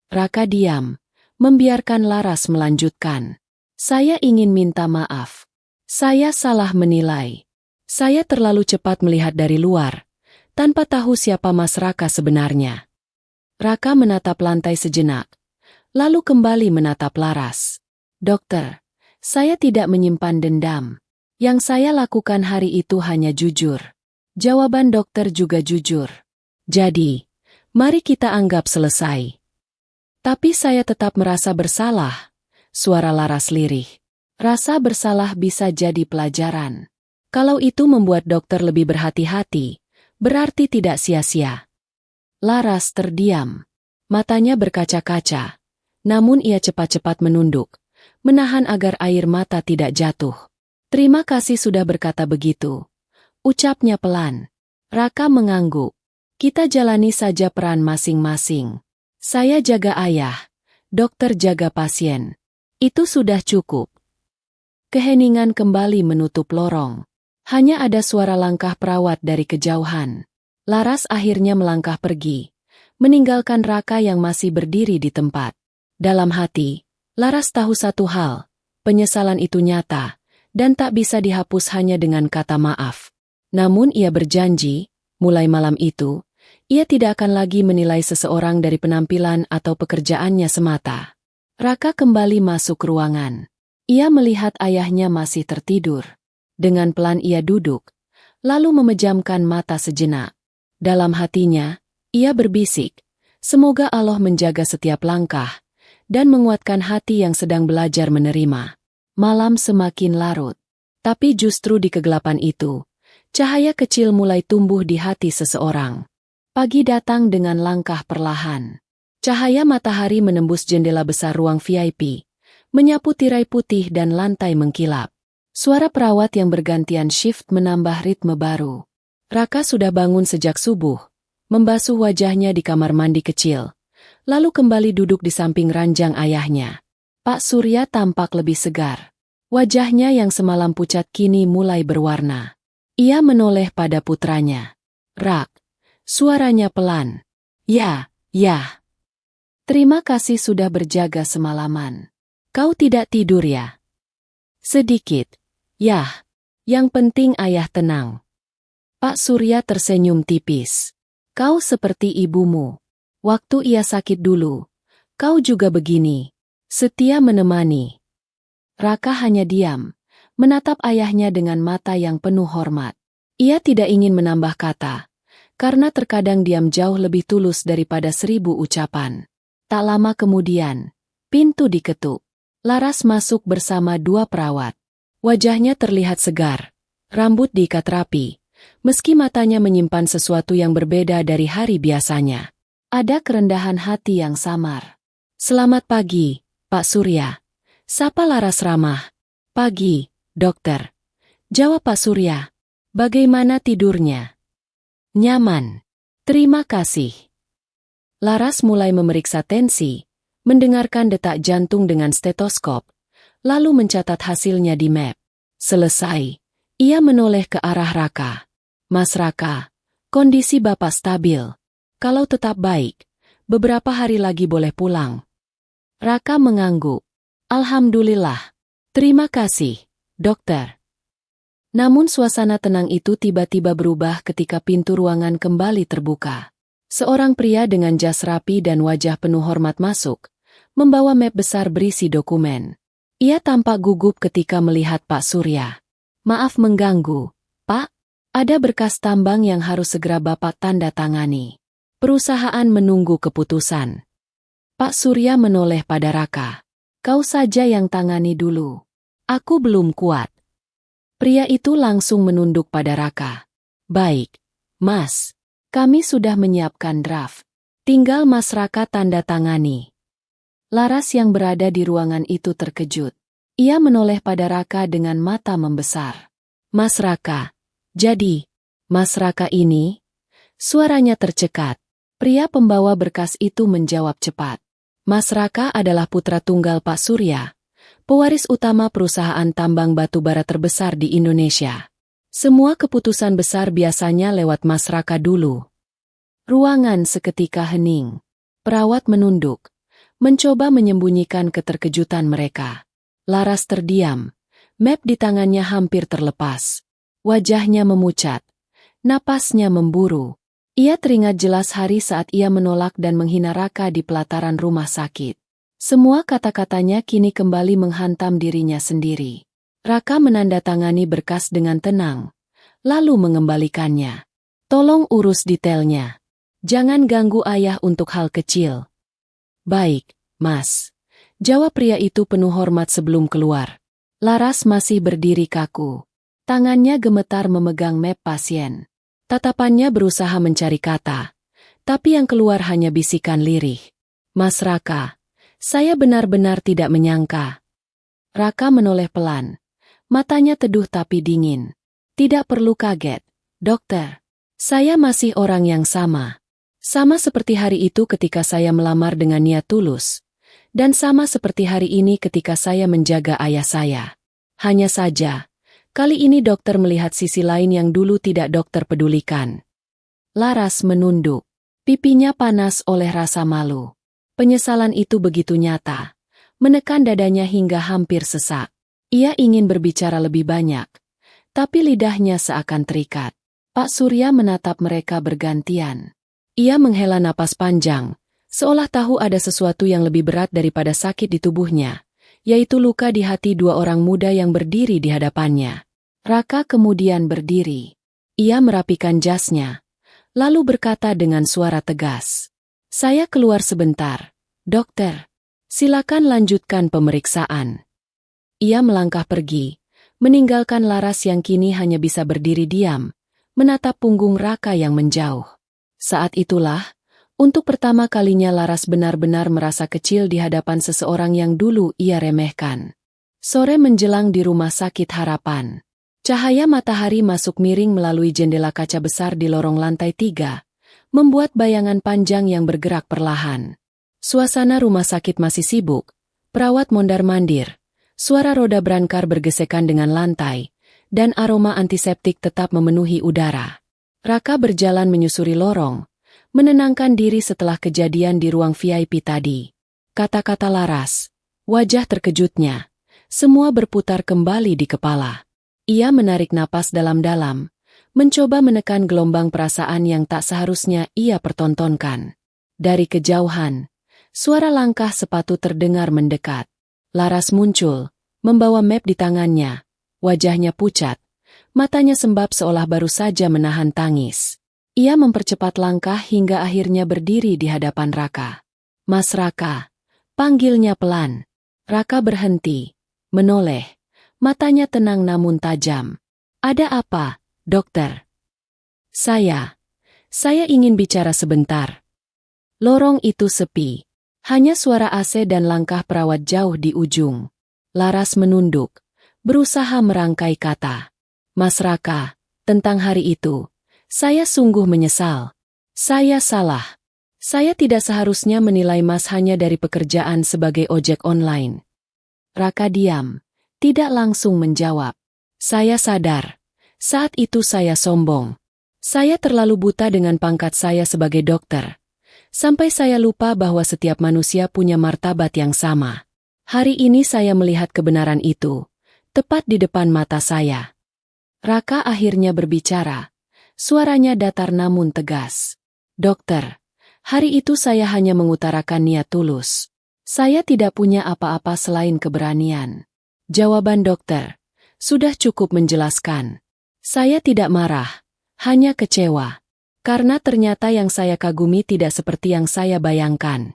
Raka diam, membiarkan Laras melanjutkan. "Saya ingin minta maaf. Saya salah menilai. Saya terlalu cepat melihat dari luar, tanpa tahu siapa Mas Raka sebenarnya." Raka menatap lantai sejenak, lalu kembali menatap Laras. "Dokter, saya tidak menyimpan dendam. Yang saya lakukan hari itu hanya jujur." Jawaban dokter juga jujur. "Jadi, mari kita anggap selesai." "Tapi saya tetap merasa bersalah," suara Laras lirih. "Rasa bersalah bisa jadi pelajaran. Kalau itu membuat dokter lebih berhati-hati, berarti tidak sia-sia." Laras terdiam. Matanya berkaca-kaca, namun ia cepat-cepat menunduk, menahan agar air mata tidak jatuh. "Terima kasih sudah berkata begitu," ucapnya pelan. Raka mengangguk. "Kita jalani saja peran masing-masing. Saya jaga ayah, dokter jaga pasien. Itu sudah cukup." Keheningan kembali menutup lorong. Hanya ada suara langkah perawat dari kejauhan. Laras akhirnya melangkah pergi, meninggalkan Raka yang masih berdiri di tempat. Dalam hati, Laras tahu satu hal, penyesalan itu nyata, dan tak bisa dihapus hanya dengan kata maaf. Namun ia berjanji, mulai malam itu, ia tidak akan lagi menilai seseorang dari penampilan atau pekerjaannya semata. Raka kembali masuk ruangan. Ia melihat ayahnya masih tertidur. Dengan pelan ia duduk, lalu memejamkan mata sejenak. Dalam hatinya, ia berbisik, semoga Allah menjaga setiap langkah, dan menguatkan hati yang sedang belajar menerima. Malam semakin larut, tapi justru di kegelapan itu, cahaya kecil mulai tumbuh di hati seseorang. Pagi datang dengan langkah perlahan. Cahaya matahari menembus jendela besar ruang VIP, menyapu tirai putih dan lantai mengkilap. Suara perawat yang bergantian shift menambah ritme baru. Raka sudah bangun sejak subuh, membasuh wajahnya di kamar mandi kecil, lalu kembali duduk di samping ranjang ayahnya. Pak Surya tampak lebih segar. Wajahnya yang semalam pucat kini mulai berwarna. Ia menoleh pada putranya. "Rak." Suaranya pelan. "Ya, ya. Terima kasih sudah berjaga semalaman. Kau tidak tidur ya?" Sedikit. Yah. Yang penting ayah tenang. Pak Surya tersenyum tipis. Kau seperti ibumu. Waktu ia sakit dulu, kau juga begini. Setia menemani. Raka hanya diam, menatap ayahnya dengan mata yang penuh hormat. Ia tidak ingin menambah kata, karena terkadang diam jauh lebih tulus daripada 1000 ucapan. Tak lama kemudian, pintu diketuk. Laras masuk bersama 2 perawat. Wajahnya terlihat segar, rambut diikat rapi, meski matanya menyimpan sesuatu yang berbeda dari hari biasanya. Ada kerendahan hati yang samar. Selamat pagi, Pak Surya. Sapa Laras ramah. Pagi, dokter. Jawab Pak Surya. Bagaimana tidurnya? Nyaman. Terima kasih. Laras mulai memeriksa tensi, mendengarkan detak jantung dengan stetoskop, lalu mencatat hasilnya di map. Selesai, ia menoleh ke arah Raka. Mas Raka, kondisi Bapak stabil. Kalau tetap baik, beberapa hari lagi boleh pulang. Raka mengangguk. Alhamdulillah. Terima kasih, dokter. Namun suasana tenang itu tiba-tiba berubah ketika pintu ruangan kembali terbuka. Seorang pria dengan jas rapi dan wajah penuh hormat masuk, membawa map besar berisi dokumen. Ia tampak gugup ketika melihat Pak Surya. Maaf mengganggu, Pak. Ada berkas tambang yang harus segera Bapak tanda tangani. Perusahaan menunggu keputusan. Pak Surya menoleh pada Raka. Kau saja yang tangani dulu. Aku belum kuat. Pria itu langsung menunduk pada Raka. Baik, Mas. Kami sudah menyiapkan draft. Tinggal Mas Raka tanda tangani. Laras yang berada di ruangan itu terkejut. Ia menoleh pada Raka dengan mata membesar. Mas Raka. Jadi, Mas Raka ini? Suaranya tercekat. Pria pembawa berkas itu menjawab cepat. Mas Raka adalah putra tunggal Pak Surya, pewaris utama perusahaan tambang batu bara terbesar di Indonesia. Semua keputusan besar biasanya lewat Mas Raka dulu. Ruangan seketika hening. Perawat menunduk, mencoba menyembunyikan keterkejutan mereka. Laras terdiam, map di tangannya hampir terlepas. Wajahnya memucat, napasnya memburu. Ia teringat jelas hari saat ia menolak dan menghina Raka di pelataran rumah sakit. Semua kata-katanya kini kembali menghantam dirinya sendiri. Raka menandatangani berkas dengan tenang, lalu mengembalikannya. Tolong urus detailnya. Jangan ganggu ayah untuk hal kecil. Baik, Mas. Jawab pria itu penuh hormat sebelum keluar. Laras masih berdiri kaku. Tangannya gemetar memegang map pasien. Tatapannya berusaha mencari kata, tapi yang keluar hanya bisikan lirih. Mas Raka, saya benar-benar tidak menyangka. Raka menoleh pelan. Matanya teduh tapi dingin. Tidak perlu kaget, dokter. Saya masih orang yang sama. Sama seperti hari itu ketika saya melamar dengan niat tulus. Dan sama seperti hari ini ketika saya menjaga ayah saya. Hanya saja, kali ini dokter melihat sisi lain yang dulu tidak dokter pedulikan. Laras menunduk. Pipinya panas oleh rasa malu. Penyesalan itu begitu nyata. Menekan dadanya hingga hampir sesak. Ia ingin berbicara lebih banyak. Tapi lidahnya seakan terikat. Pak Surya menatap mereka bergantian. Ia menghela napas panjang, seolah tahu ada sesuatu yang lebih berat daripada sakit di tubuhnya, yaitu luka di hati 2 orang muda yang berdiri di hadapannya. Raka kemudian berdiri. Ia merapikan jasnya, lalu berkata dengan suara tegas. Saya keluar sebentar, dokter. Silakan lanjutkan pemeriksaan. Ia melangkah pergi, meninggalkan Laras yang kini hanya bisa berdiri diam, menatap punggung Raka yang menjauh. Saat itulah, untuk pertama kalinya Laras benar-benar merasa kecil di hadapan seseorang yang dulu ia remehkan. Sore menjelang di Rumah Sakit Harapan. Cahaya matahari masuk miring melalui jendela kaca besar di lorong lantai 3, membuat bayangan panjang yang bergerak perlahan. Suasana rumah sakit masih sibuk, perawat mondar-mandir, suara roda brankar bergesekan dengan lantai, dan aroma antiseptik tetap memenuhi udara. Raka berjalan menyusuri lorong, menenangkan diri setelah kejadian di ruang VIP tadi. Kata-kata Laras, wajah terkejutnya, Semua berputar kembali di kepala. Ia menarik napas dalam-dalam, mencoba menekan gelombang perasaan yang tak seharusnya ia pertontonkan. Dari kejauhan, suara langkah sepatu terdengar mendekat. Laras muncul, membawa map di tangannya. Wajahnya pucat, matanya sembab seolah baru saja menahan tangis. Ia mempercepat langkah hingga akhirnya berdiri di hadapan Raka. "Mas Raka," panggilnya pelan. Raka berhenti, menoleh, matanya tenang namun tajam. "Ada apa, dokter?" Saya ingin bicara sebentar." Lorong itu sepi. Hanya suara AC dan langkah perawat jauh di ujung. Laras menunduk, berusaha merangkai kata. "Mas Raka, tentang hari itu, saya sungguh menyesal. Saya salah. Saya tidak seharusnya menilai Mas hanya dari pekerjaan sebagai ojek online." Raka diam, tidak langsung menjawab. "Saya sadar. Saat itu saya sombong. Saya terlalu buta dengan pangkat saya sebagai dokter. Sampai saya lupa bahwa setiap manusia punya martabat yang sama. Hari ini saya melihat kebenaran itu, tepat di depan mata saya." Raka akhirnya berbicara. Suaranya datar namun tegas. "Dokter, hari itu saya hanya mengutarakan niat tulus. Saya tidak punya apa-apa selain keberanian." Jawaban dokter sudah cukup menjelaskan. "Saya tidak marah, hanya kecewa. Karena ternyata yang saya kagumi tidak seperti yang saya bayangkan."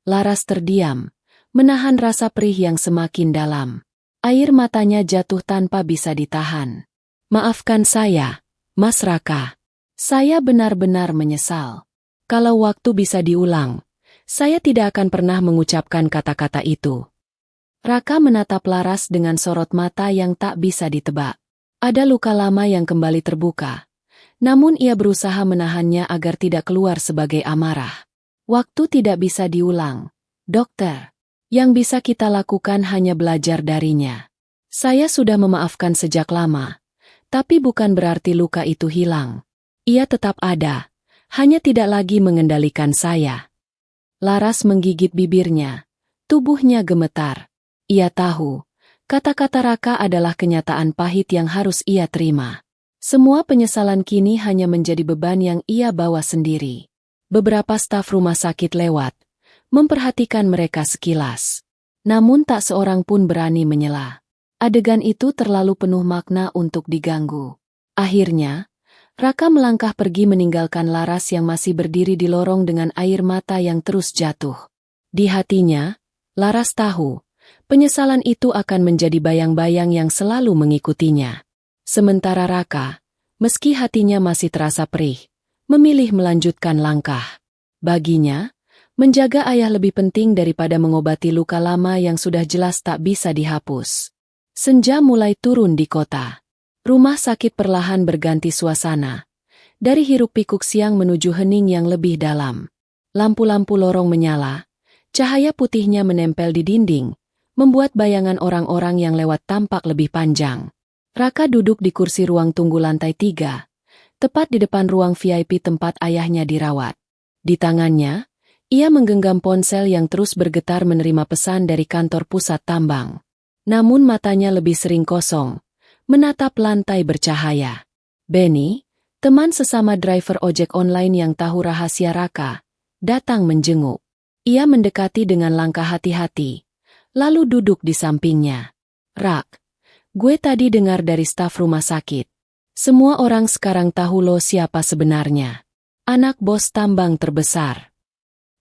Laras terdiam, menahan rasa perih yang semakin dalam. Air matanya jatuh tanpa bisa ditahan. "Maafkan saya, Mas Raka. Saya benar-benar menyesal. Kalau waktu bisa diulang, saya tidak akan pernah mengucapkan kata-kata itu." Raka menatap Laras dengan sorot mata yang tak bisa ditebak. Ada luka lama yang kembali terbuka. Namun ia berusaha menahannya agar tidak keluar sebagai amarah. "Waktu tidak bisa diulang, dokter. Yang bisa kita lakukan hanya belajar darinya. Saya sudah memaafkan sejak lama, tapi bukan berarti luka itu hilang. Ia tetap ada, hanya tidak lagi mengendalikan saya." Laras menggigit bibirnya, tubuhnya gemetar. Ia tahu, kata-kata Raka adalah kenyataan pahit yang harus ia terima. Semua penyesalan kini hanya menjadi beban yang ia bawa sendiri. Beberapa staf rumah sakit lewat, memperhatikan mereka sekilas. Namun tak seorang pun berani menyela. Adegan itu terlalu penuh makna untuk diganggu. Akhirnya, Raka melangkah pergi meninggalkan Laras yang masih berdiri di lorong dengan air mata yang terus jatuh. Di hatinya, Laras tahu, penyesalan itu akan menjadi bayang-bayang yang selalu mengikutinya. Sementara Raka, meski hatinya masih terasa perih, memilih melanjutkan langkah. Baginya, menjaga ayah lebih penting daripada mengobati luka lama yang sudah jelas tak bisa dihapus. Senja mulai turun di kota. Rumah sakit perlahan berganti suasana. Dari hiruk-pikuk siang menuju hening yang lebih dalam. Lampu-lampu lorong menyala, cahaya putihnya menempel di dinding, membuat bayangan orang-orang yang lewat tampak lebih panjang. Raka duduk di kursi ruang tunggu lantai 3, tepat di depan ruang VIP tempat ayahnya dirawat. Di tangannya, ia menggenggam ponsel yang terus bergetar menerima pesan dari kantor pusat tambang. Namun matanya lebih sering kosong, menatap lantai bercahaya. Benny, teman sesama driver ojek online yang tahu rahasia Raka, datang menjenguk. Ia mendekati dengan langkah hati-hati, lalu duduk di sampingnya. "Rak, gue tadi dengar dari staf rumah sakit. Semua orang sekarang tahu lo siapa sebenarnya. Anak bos tambang terbesar."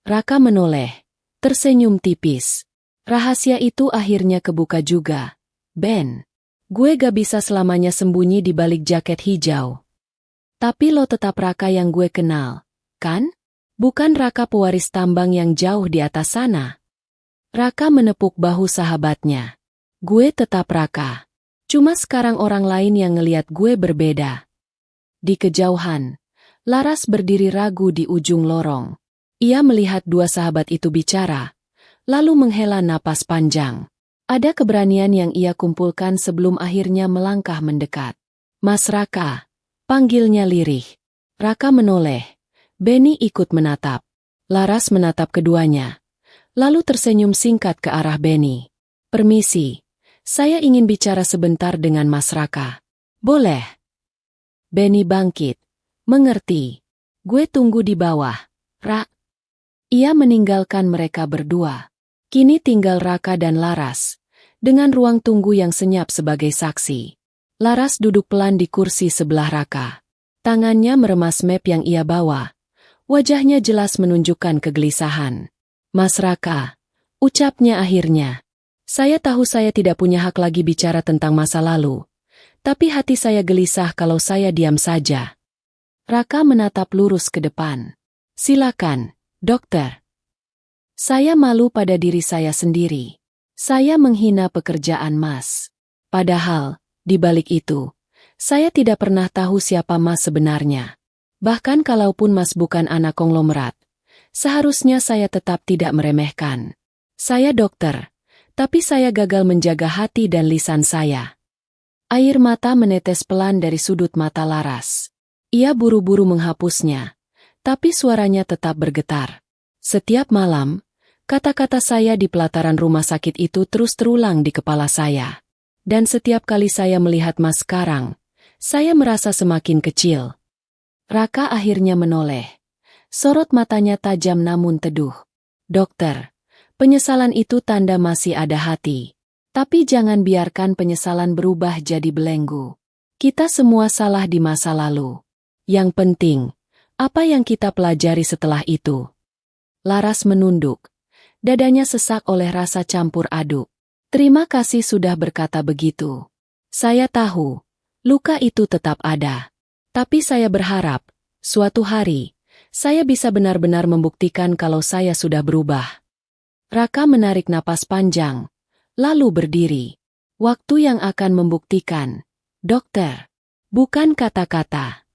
Raka menoleh, tersenyum tipis. "Rahasia itu akhirnya kebuka juga, Ben. Gue gak bisa selamanya sembunyi di balik jaket hijau. Tapi lo tetap Raka yang gue kenal, kan? Bukan Raka pewaris tambang yang jauh di atas sana." Raka menepuk bahu sahabatnya. "Gue tetap Raka. Cuma sekarang orang lain yang ngeliat gue berbeda." Di kejauhan, Laras berdiri ragu di ujung lorong. Ia melihat dua sahabat itu bicara, lalu menghela napas panjang. Ada keberanian yang ia kumpulkan sebelum akhirnya melangkah mendekat. "Mas Raka," panggilnya lirih. Raka menoleh. Benny ikut menatap. Laras menatap keduanya, lalu tersenyum singkat ke arah Benny. "Permisi, Saya ingin bicara sebentar dengan Mas Raka. Boleh? Benny bangkit. Mengerti. Gue tunggu di bawah, Ra. Ia meninggalkan mereka berdua. Kini tinggal Raka dan Laras, dengan ruang tunggu yang senyap sebagai saksi. Laras duduk pelan di kursi sebelah Raka. Tangannya meremas map yang ia bawa. Wajahnya jelas menunjukkan kegelisahan. Mas Raka, ucapnya akhirnya. Saya tahu saya tidak punya hak lagi bicara tentang masa lalu. Tapi hati saya gelisah kalau saya diam saja. Raka menatap lurus ke depan. Silakan, dokter. Saya malu pada diri saya sendiri. Saya menghina pekerjaan Mas. Padahal, di balik itu, saya tidak pernah tahu siapa Mas sebenarnya. Bahkan kalaupun Mas bukan anak konglomerat, seharusnya saya tetap tidak meremehkan. Saya dokter, tapi saya gagal menjaga hati dan lisan saya. Air mata menetes pelan dari sudut mata Laras. Ia buru-buru menghapusnya, tapi suaranya tetap bergetar. Setiap malam, kata-kata saya di pelataran rumah sakit itu terus terulang di kepala saya. Dan setiap kali saya melihat Mas sekarang, saya merasa semakin kecil. Raka akhirnya menoleh. Sorot matanya tajam namun teduh. Dokter, penyesalan itu tanda masih ada hati. Tapi jangan biarkan penyesalan berubah jadi belenggu. Kita semua salah di masa lalu. Yang penting, apa yang kita pelajari setelah itu? Laras menunduk. Dadanya sesak oleh rasa campur aduk. Terima kasih sudah berkata begitu. Saya tahu, luka itu tetap ada. Tapi saya berharap, suatu hari, saya bisa benar-benar membuktikan kalau saya sudah berubah. Raka menarik napas panjang, lalu berdiri. Waktu yang akan membuktikan, dokter. Bukan kata-kata.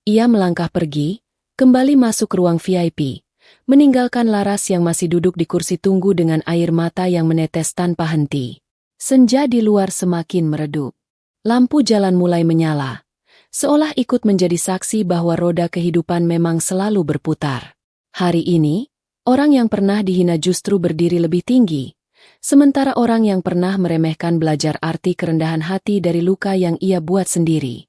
Ia melangkah pergi, kembali masuk ruang VIP. Meninggalkan Laras yang masih duduk di kursi tunggu dengan air mata yang menetes tanpa henti. Senja di luar semakin meredup. Lampu jalan mulai menyala. Seolah ikut menjadi saksi bahwa roda kehidupan memang selalu berputar. Hari ini, orang yang pernah dihina justru berdiri lebih tinggi. Sementara orang yang pernah meremehkan belajar arti kerendahan hati dari luka yang ia buat sendiri.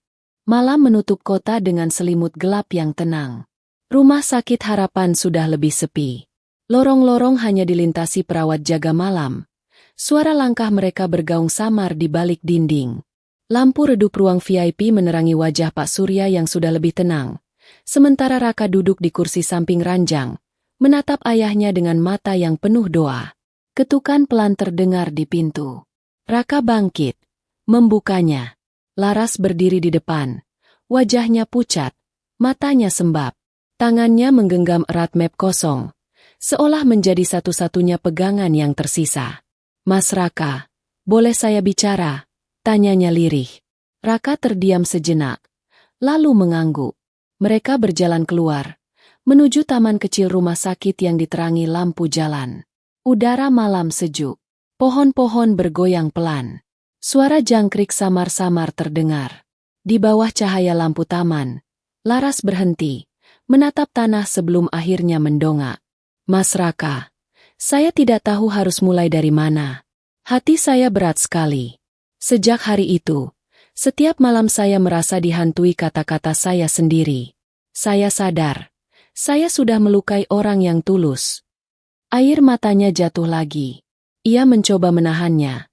Malam menutup kota dengan selimut gelap yang tenang. Rumah sakit Harapan sudah lebih sepi. Lorong-lorong hanya dilintasi perawat jaga malam. Suara langkah mereka bergaung samar di balik dinding. Lampu redup ruang VIP menerangi wajah Pak Surya yang sudah lebih tenang. Sementara Raka duduk di kursi samping ranjang, menatap ayahnya dengan mata yang penuh doa. Ketukan pelan terdengar di pintu. Raka bangkit, membukanya. Laras berdiri di depan. Wajahnya pucat, matanya sembab. Tangannya menggenggam erat map kosong, seolah menjadi satu-satunya pegangan yang tersisa. Mas Raka, boleh saya bicara? Tanyanya lirih. Raka terdiam sejenak, lalu mengangguk. Mereka berjalan keluar, menuju taman kecil rumah sakit yang diterangi lampu jalan. Udara malam sejuk, pohon-pohon bergoyang pelan. Suara jangkrik samar-samar terdengar. Di bawah cahaya lampu taman, Laras berhenti. Menatap tanah sebelum akhirnya mendongak. Mas Raka, saya tidak tahu harus mulai dari mana. Hati saya berat sekali. Sejak hari itu, setiap malam saya merasa dihantui kata-kata saya sendiri. Saya sadar, saya sudah melukai orang yang tulus. Air matanya jatuh lagi. Ia mencoba menahannya,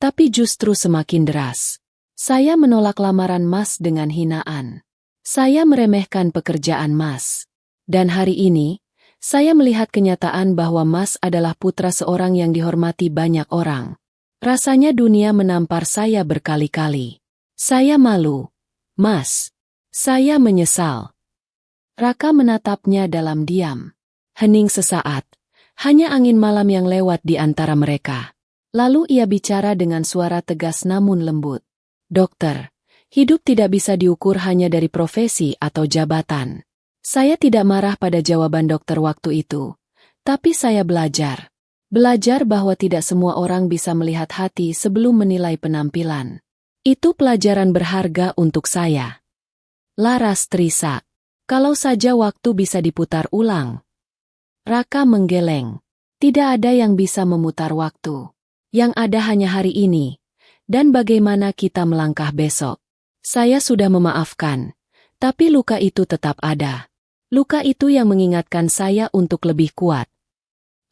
tapi justru semakin deras. Saya menolak lamaran Mas dengan hinaan. Saya meremehkan pekerjaan Mas. Dan hari ini, saya melihat kenyataan bahwa Mas adalah putra seorang yang dihormati banyak orang. Rasanya dunia menampar saya berkali-kali. Saya malu. Mas. Saya menyesal. Raka menatapnya dalam diam. Hening sesaat. Hanya angin malam yang lewat di antara mereka. Lalu ia bicara dengan suara tegas namun lembut. Dokter. Hidup tidak bisa diukur hanya dari profesi atau jabatan. Saya tidak marah pada jawaban dokter waktu itu. Tapi saya belajar. Belajar bahwa tidak semua orang bisa melihat hati sebelum menilai penampilan. Itu pelajaran berharga untuk saya. Laras terisak. Kalau saja waktu bisa diputar ulang. Raka menggeleng. Tidak ada yang bisa memutar waktu. Yang ada hanya hari ini, Dan bagaimana kita melangkah besok? Saya sudah memaafkan, tapi luka itu tetap ada. Luka itu yang mengingatkan saya untuk lebih kuat.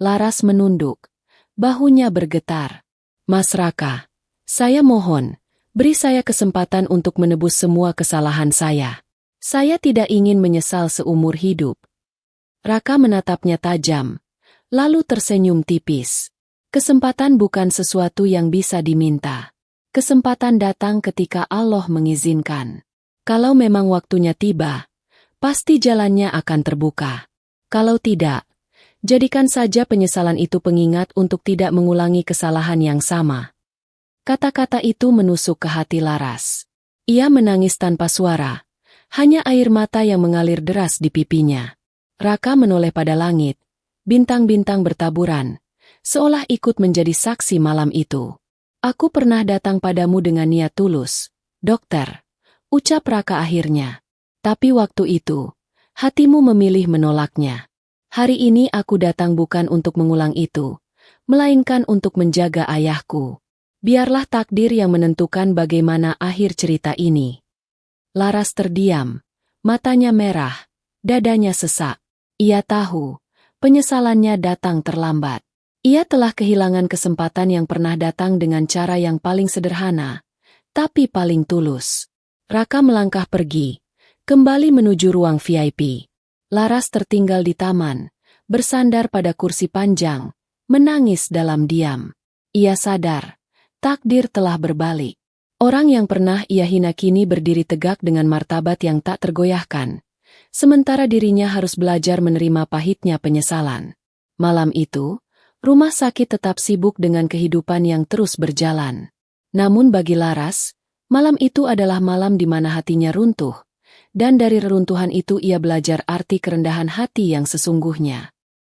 Laras menunduk. Bahunya bergetar. Mas Raka, saya mohon, beri saya kesempatan untuk menebus semua kesalahan saya. Saya tidak ingin menyesal seumur hidup. Raka menatapnya tajam, lalu tersenyum tipis. Kesempatan bukan sesuatu yang bisa diminta. Kesempatan datang ketika Allah mengizinkan. Kalau memang waktunya tiba, pasti jalannya akan terbuka. Kalau tidak, jadikan saja penyesalan itu pengingat untuk tidak mengulangi kesalahan yang sama. Kata-kata itu menusuk ke hati Laras. Ia menangis tanpa suara, hanya air mata yang mengalir deras di pipinya. Raka menoleh pada langit, bintang-bintang bertaburan, seolah ikut menjadi saksi malam itu. Aku pernah datang padamu dengan niat tulus, dokter, ucap Raka akhirnya. Tapi waktu itu, hatimu memilih menolaknya. Hari ini aku datang bukan untuk mengulang itu, melainkan untuk menjaga ayahku. Biarlah takdir yang menentukan bagaimana akhir cerita ini. Laras terdiam, matanya merah, dadanya sesak. Ia tahu, penyesalannya datang terlambat. Ia telah kehilangan kesempatan yang pernah datang dengan cara yang paling sederhana, tapi paling tulus. Raka melangkah pergi, kembali menuju ruang VIP. Laras tertinggal di taman, bersandar pada kursi panjang, menangis dalam diam. Ia sadar, takdir telah berbalik. Orang yang pernah ia hina kini berdiri tegak dengan martabat yang tak tergoyahkan, sementara dirinya harus belajar menerima pahitnya penyesalan. Malam itu, rumah sakit tetap sibuk dengan kehidupan yang terus berjalan. Namun bagi Laras, malam itu adalah malam di mana hatinya runtuh, dan dari reruntuhan itu ia belajar arti kerendahan hati yang sesungguhnya.